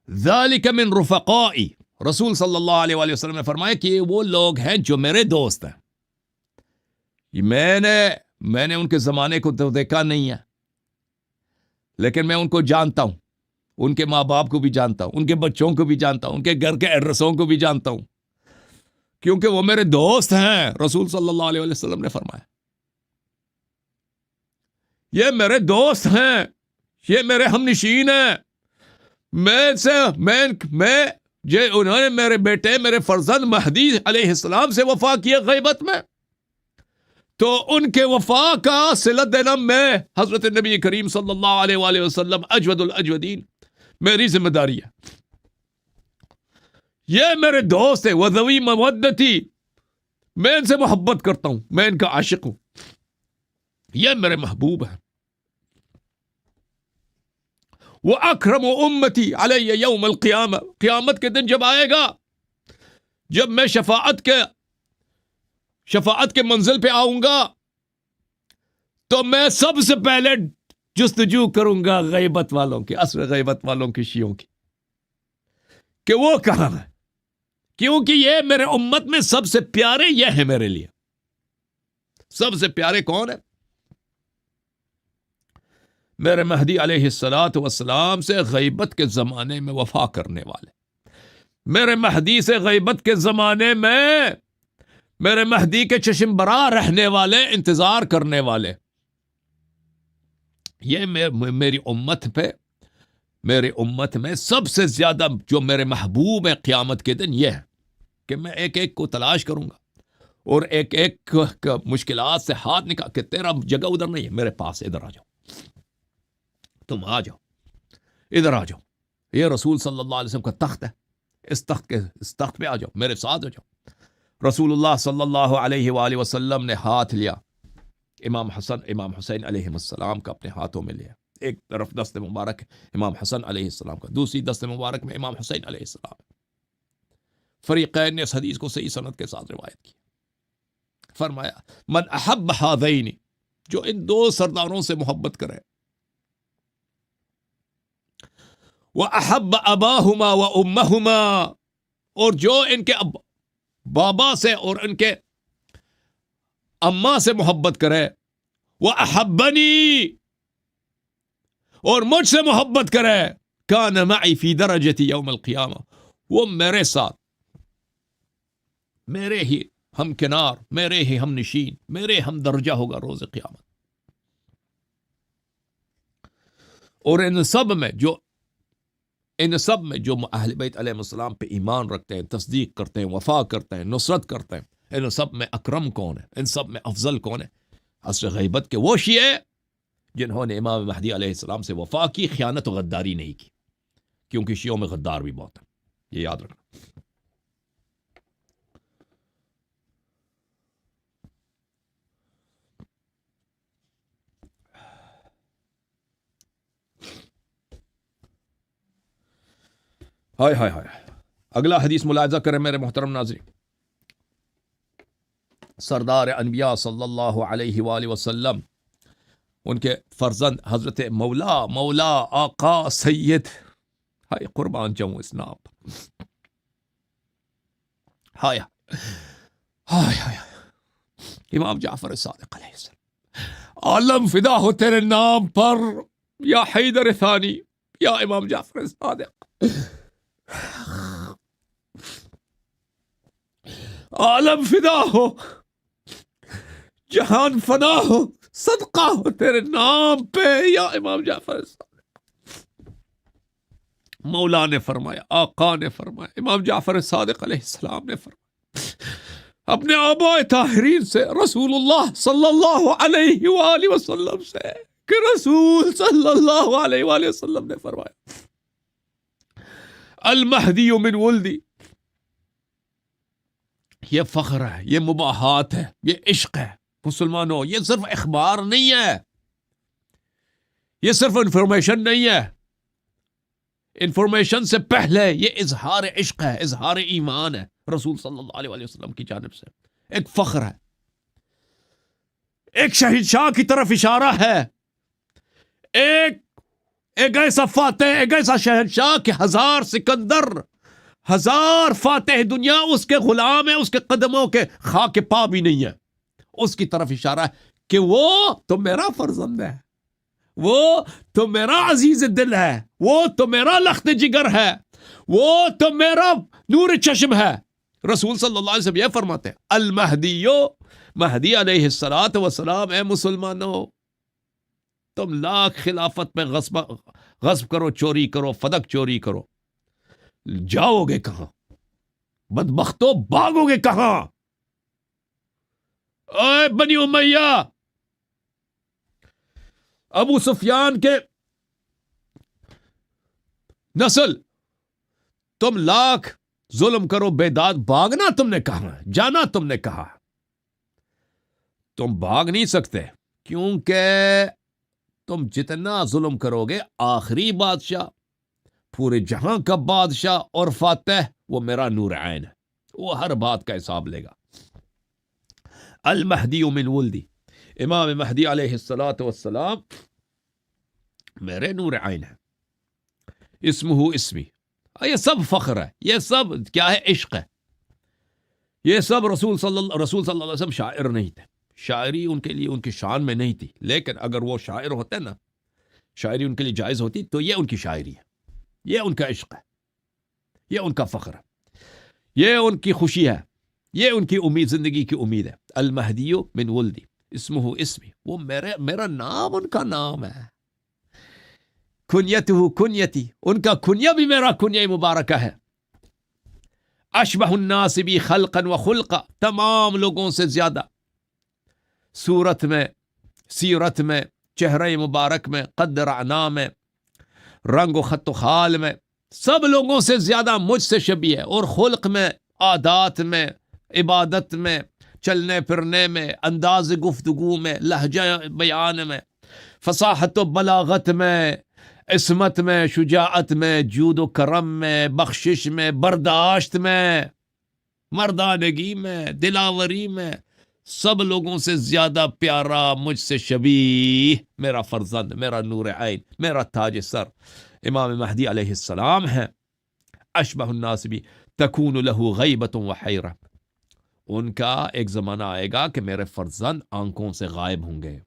ذالک من رفقائی، رسول صلی اللہ علیہ وآلہ وسلم نے فرمایا کہ وہ لوگ ہیں جو میرے دوست ہیں. میں نے ان کے زمانے کو تو دیکھا نہیں ہے، لیکن میں ان کو جانتا ہوں، ان کے ماں باپ کو بھی جانتا ہوں، ان کے بچوں کو بھی جانتا ہوں، ان کے گھر کے ایڈریسوں کو بھی جانتا ہوں، کیونکہ وہ میرے دوست ہیں. رسول صلی اللہ علیہ وآلہ وسلم نے فرمایا یہ میرے دوست ہیں، یہ میرے ہم نشین ہیں. انہوں نے میرے بیٹے، میرے فرزند مہدی علیہ السلام سے وفا کیے غیبت میں، تو ان کے وفا کا صلت دینا میں حضرت نبی کریم صلی اللہ علیہ وآلہ وسلم اجود الاجودین، میری ذمہ داری ہے. یہ میرے دوست ہے، وذوی مودتی، میں ان سے محبت کرتا ہوں، میں ان کا عاشق ہوں، یہ میرے محبوب ہیں. وہ اکرم امتی علیہ یوم القیامہ، قیامت کے دن جب آئے گا، جب میں شفاعت کے منزل پہ آؤں گا، تو میں سب سے پہلے جستجو کروں گا غیبت والوں کی، عصر غیبت والوں کی، شیعوں کی، کہ وہ کہاں ہے، کیونکہ یہ میرے امت میں سب سے پیارے یہ ہیں میرے لیے. سب سے پیارے کون ہیں؟ میرے مہدی علیہ السلام سے غیبت کے زمانے میں وفا کرنے والے، میرے مہدی سے غیبت کے زمانے میں میرے مہدی کے چشم برا رہنے والے، انتظار کرنے والے. یہ میری امت پہ، میرے امت میں سب سے زیادہ جو میرے محبوب ہیں قیامت کے دن، یہ ہے کہ میں ایک ایک کو تلاش کروں گا اور ایک ایک مشکلات سے ہاتھ نکال کے، تیرا جگہ ادھر نہیں ہے، میرے پاس ادھر آ جاؤ، تم آ جاؤ، ادھر آ جاؤ، یہ رسول صلی اللہ علیہ وسلم کا تخت ہے، اس تخت پہ آ جاؤ، میرے ساتھ آ جاؤ. رسول اللہ صلی اللہ علیہ وآلہ وسلم نے ہاتھ لیا امام حسن، امام حسین علیہ السلام کا اپنے ہاتھوں میں لیا. ایک طرف دست مبارک امام حسن علیہ السلام کا، دوسری دست مبارک میں امام حسین علیہ السلام. فریقین نے اس حدیث کو صحیح سند کے ساتھ روایت کی. فرمایا من احب ہذین، جو ان دو سرداروں سے محبت کرے، وَأَحَبَّ أَبَاهُمَا وَأُمَّهُمَا، اور جو ان کے بابا سے اور ان کے اماں سے محبت کرے، وَأَحَبَّنِي، اور مجھ سے محبت کرے، كَانَ مَعِي فِي دَرَجَتِي يَوْمَ الْقِيَامَةِ، وہ میرے ساتھ، میرے ہی ہم کنار، میرے ہی ہم نشین، میرے ہم درجہ ہوگا روز قیامت۔ اور ان سب میں جو اہل بیت علیہ السلام پہ ایمان رکھتے ہیں، تصدیق کرتے ہیں، وفا کرتے ہیں، نصرت کرتے ہیں، ان سب میں اکرم کون ہے، ان سب میں افضل کون ہے؟ عصر غیبت کے وہ شیعہ جنہوں نے امام مہدی علیہ السلام سے وفا کی، خیانت و غداری نہیں کی، کیونکہ شیعوں میں غدار بھی بہت ہے، یہ یاد رکھنا۔ ہائے ہائے ہائے، اگلا حدیث ملاحظہ کریں میرے محترم ناظرین۔ سردار انبیاء صلی اللہ علیہ وآلہ وسلم، ان کے فرزند حضرت مولا آقا سید، ہائے قربان جاؤں اس نام پر، ہائے ہائے ہائے، امام جعفر صادق علیہ السلام، عالم فدا ہو تیرے نام پر یا حیدر ثانی، یا امام جعفر صادق، عالم فدا ہو، جہان فنا ہو، صدقہ ہو تیرے نام پہ یا امام جعفر صادق۔ مولا نے فرمایا، آقا نے فرمایا، امام جعفر صادق علیہ السلام نے فرمایا اپنے آباء طاہرین سے، رسول اللہ صلی اللہ علیہ وآلہ وسلم سے، کہ رسول صلی اللہ علیہ وآلہ وسلم نے فرمایا المہدی من ولدی، یہ فخر ہے، یہ مباحات ہے، یہ عشق ہے مسلمانوں، یہ صرف اخبار نہیں ہے، یہ صرف انفارمیشن نہیں ہے، انفارمیشن سے پہلے یہ اظہار عشق ہے، اظہار ایمان ہے رسول صلی اللہ علیہ وآلہ وسلم کی جانب سے، ایک فخر ہے، ایک شہنشاہ کی طرف اشارہ ہے، ایک ایسا فاتح، ایک ایسا شہنشاہ کہ ہزار سکندر، ہزار فاتح دنیا اس کے غلام ہے، اس کے قدموں کے خاک پا بھی نہیں ہے، اس کی طرف اشارہ ہے کہ وہ تو میرا فرزند ہے، وہ تو میرا عزیز دل ہے، وہ تو میرا لخت جگر ہے، وہ تو میرا نور چشم ہے۔ رسول صلی اللہ علیہ وسلم یہ فرماتے ہیں المہدیو، مہدی علیہ الصلوۃ والسلام، اے مسلمانوں تم لاکھ خلافت میں غصب کرو، چوری کرو، فدق چوری کرو، جاؤ گے کہاں؟ بدبختو بھاگو گے کہاں؟ اے بنی امیہ، ابو سفیان کے نسل، تم لاکھ ظلم کرو، بیداد، بھاگنا تم نے کہا، جانا تم نے کہا، تم بھاگ نہیں سکتے، کیونکہ تم جتنا ظلم کرو گے، آخری بادشاہ، پورے جہاں کا بادشاہ اور فاتح، وہ میرا نور عین ہے، وہ ہر بات کا حساب لے گا۔ المہدی من ولدی، امام مہدی علیہ الصلوۃ والسلام میرے نور عین ہے، اسمہ اسمی، یہ سب فخر ہے، یہ سب کیا ہے؟ عشق ہے، یہ سب رسول صلی اللہ علیہ وسلم شاعر نہیں تھے، شاعری ان کے لیے ان کی شان میں نہیں تھی، لیکن اگر وہ شاعر ہوتے نا، شاعری ان کے لیے جائز ہوتی، تو یہ ان کی شاعری ہے، یہ ان کا عشق ہے، یہ ان کا فخر ہے، یہ ان کی خوشی ہے، یہ ان کی امید، زندگی کی امید ہے۔ المہدی من ولدی اسمہ اسمی، وہ میرا نام ان کا نام ہے، کنیتہ کنیتی، ان کا کنیہ بھی میرا کنیہ مبارکہ ہے، اشبہ الناس بی خلقا و خلقا، تمام لوگوں سے زیادہ صورت میں، سیرت میں، چہرہ مبارک میں، قد رعنا میں، رنگ و خط و خال میں، سب لوگوں سے زیادہ مجھ سے شبیہ ہے، اور خلق میں، عادات میں، عبادت میں، چلنے پھرنے میں، انداز گفتگو میں، لہجہ بیان میں، فصاحت و بلاغت میں، عصمت میں، شجاعت میں، جود و کرم میں، بخشش میں، برداشت میں، مردانگی میں، دلاوری میں، سب لوگوں سے زیادہ پیارا، مجھ سے شبیہ، میرا فرزند، میرا نور عین، میرا تاج سر، امام مہدی علیہ السلام ہیں، اشبہ الناس بھی تکون لہ غیبۃ و حیرہ، ان کا ایک زمانہ آئے گا کہ میرے فرزند آنکھوں سے غائب ہوں گے،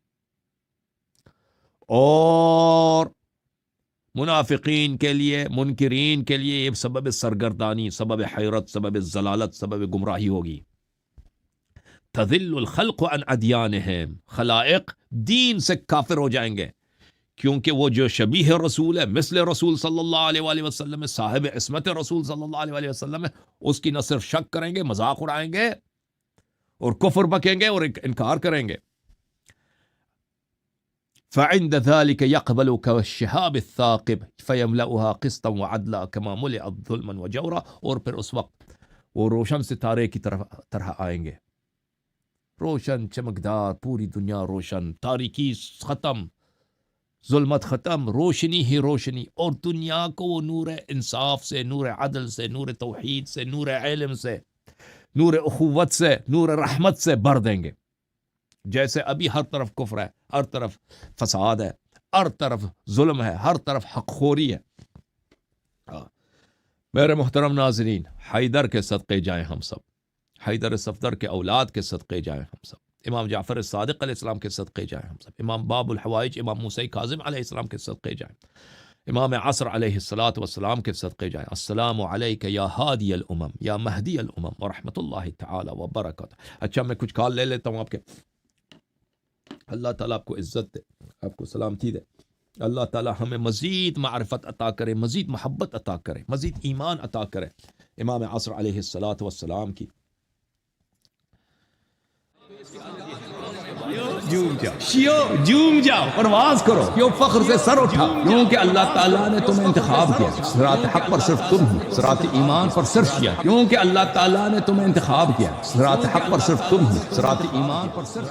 اور منافقین کے لیے، منکرین کے لیے یہ سبب سرگردانی، سبب حیرت، سبب ضلالت، سبب گمراہی ہوگی۔ تذل الخلق عن ادیانہم، خلائق دین سے کافر ہو جائیں گے، کیونکہ وہ جو شبیہ رسول ہے، مثل رسول صلی اللہ علیہ وآلہ وسلم ہے، صاحب عصمت رسول صلی اللہ علیہ وآلہ وسلم ہے، اس کی نہ صرف شک کریں گے، مذاق اڑائیں گے اور کفر بکیں گے اور انکار کریں گے۔ فعند ذلك يقبل كالشهاب الثاقب فيملأها قسطا وعدلا كما ملئت ظلما وجورا، اور پھر اس وقت وہ روشن ستارے کی طرح آئیں گے، روشن چمکدار، پوری دنیا روشن، تاریکی ختم، ظلمت ختم، روشنی ہی روشنی، اور دنیا کو وہ نور انصاف سے، نور عدل سے، نور توحید سے، نور علم سے، نور اخوت سے، نور رحمت سے بھر دیں گے۔ جیسے ابھی ہر طرف کفر ہے، ہر طرف فساد ہے، ہر طرف ظلم ہے، ہر طرف حق خوری ہے۔ میرے محترم ناظرین، حیدر کے صدقے جائیں ہم سب، حیدر صفدر کے اولاد کے صدقے جائیں ہم سب، امام جعفر صادق علیہ السلام کے صدقے جائیں ہم سب، امام باب الحوائج امام موسیٰ کاظم علیہ السلام کے صدقے جائیں، امام عصر علیہ السلام کے صدقے جائیں۔ السلام علیک یا ہادی الامم یا مہدی الامم ورحمۃ اللہ تعالی وبرکاتہ۔ اچھا، میں کچھ کال لے لیتا ہوں آپ کے۔ اللہ تعالیٰ آپ کو عزت دے، آپ کو سلامتی دے، اللہ تعالیٰ ہمیں مزید معرفت عطا کرے، مزید محبت عطا کرے، مزید ایمان عطا کرے امام عصر علیہ السلام کی۔ جوم جاؤ، پرواز کرو، کیوں فخر سے سر اٹھا، کیونکہ اللہ تعالیٰ نے تمہیں انتخاب کیا، صراط حق پر صرف تم ہو، صراط ایمان پر صرف کیا، کیونکہ اللہ تعالیٰ نے تمہیں انتخاب کیا، صراط حق پر صرف تم ہو، صراط ایمان پر صرف